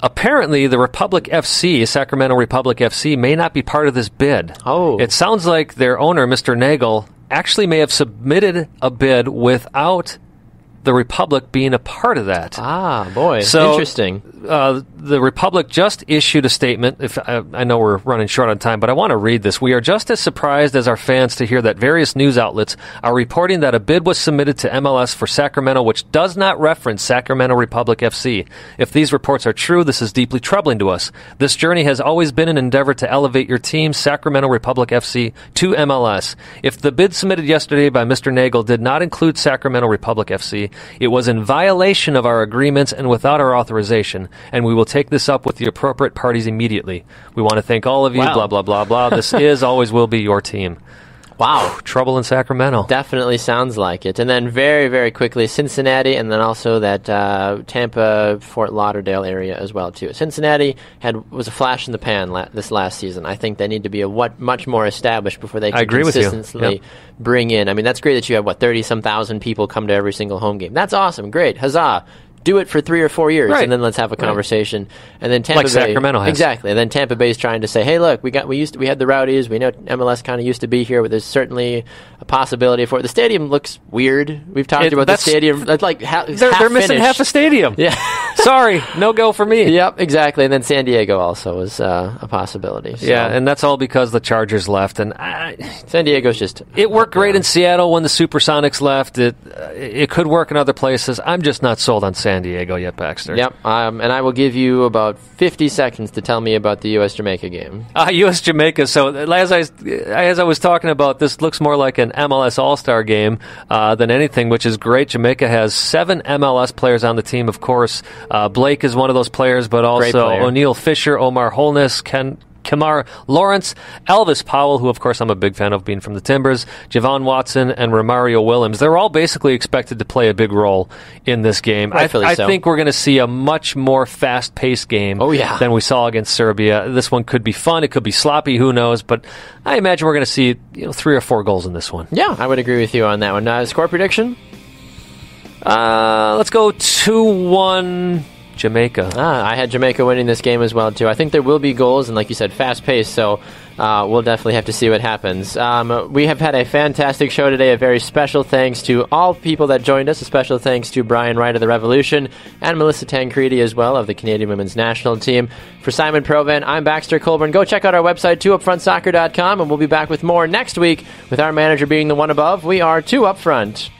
Apparently, the Republic FC, Sacramento Republic FC, may not be part of this bid. Oh. It sounds like their owner, Mr. Nagel, actually may have submitted a bid without the Republic being a part of that. Ah, boy. So, interesting. The Republic just issued a statement. I know we're running short on time, but I want to read this. We are just as surprised as our fans to hear that various news outlets are reporting that a bid was submitted to MLS for Sacramento, which does not reference Sacramento Republic FC. If these reports are true, this is deeply troubling to us. This journey has always been an endeavor to elevate your team, Sacramento Republic FC, to MLS. If the bid submitted yesterday by Mr. Nagel did not include Sacramento Republic FC, it was in violation of our agreements and without our authorization, and we will take this up with the appropriate parties immediately. We want to thank all of you, blah, blah, blah, blah. This is, always will be your team. Wow. Trouble in Sacramento. Definitely sounds like it. And then very, very quickly, Cincinnati, and then also that Tampa, Fort Lauderdale area as well, too. Cincinnati was a flash in the pan this last season. I think they need to be much more established before they can consistently bring in. I mean, that's great that you have, 30-some thousand people come to every single home game. That's awesome. Great. Huzzah. Do it for 3 or 4 years, and then let's have a conversation. And then Tampa Bay, Sacramento has. Exactly. And then Tampa Bay is trying to say, "Hey, look, we had the Rowdies. We know MLS kind of used to be here, but there's certainly a possibility for it." The stadium looks weird. We've talked about the stadium. It's like they're missing half a stadium. Yeah. Sorry, no go for me. Yep, exactly. And then San Diego also was a possibility. So. Yeah, and that's all because the Chargers left. And San Diego's just... It worked great in Seattle when the Supersonics left. It could work in other places. I'm just not sold on San Diego yet, Baxter. Yep, and I will give you about 50 seconds to tell me about the U.S.-Jamaica game. U.S.-Jamaica. So as I was talking about, this looks more like an MLS All-Star game than anything, which is great. Jamaica has 7 MLS players on the team, of course. Blake is one of those players, but also O'Neal Fisher, Omar Holness, Kamar Lawrence, Elvis Powell, who, of course, I'm a big fan of being from the Timbers, Javon Watson, and Romario Williams. They're all basically expected to play a big role in this game. I think we're going to see a much more fast-paced game than we saw against Serbia. This one could be fun. It could be sloppy. Who knows? But I imagine we're going to see 3 or 4 goals in this one. Yeah, I would agree with you on that one. Score prediction? Let's go 2-1 Jamaica. I had Jamaica winning this game as well, too. I think there will be goals, and like you said, fast-paced, so we'll definitely have to see what happens. We have had a fantastic show today. A very special thanks to all people that joined us. A special thanks to Brian Wright of the Revolution and Melissa Tancredi as well of the Canadian Women's National Team. For Simon Provan, I'm Baxter Colburn. Go check out our website, 2upfrontsoccer.com, and we'll be back with more next week with our manager being the one above. We are 2 Up Front.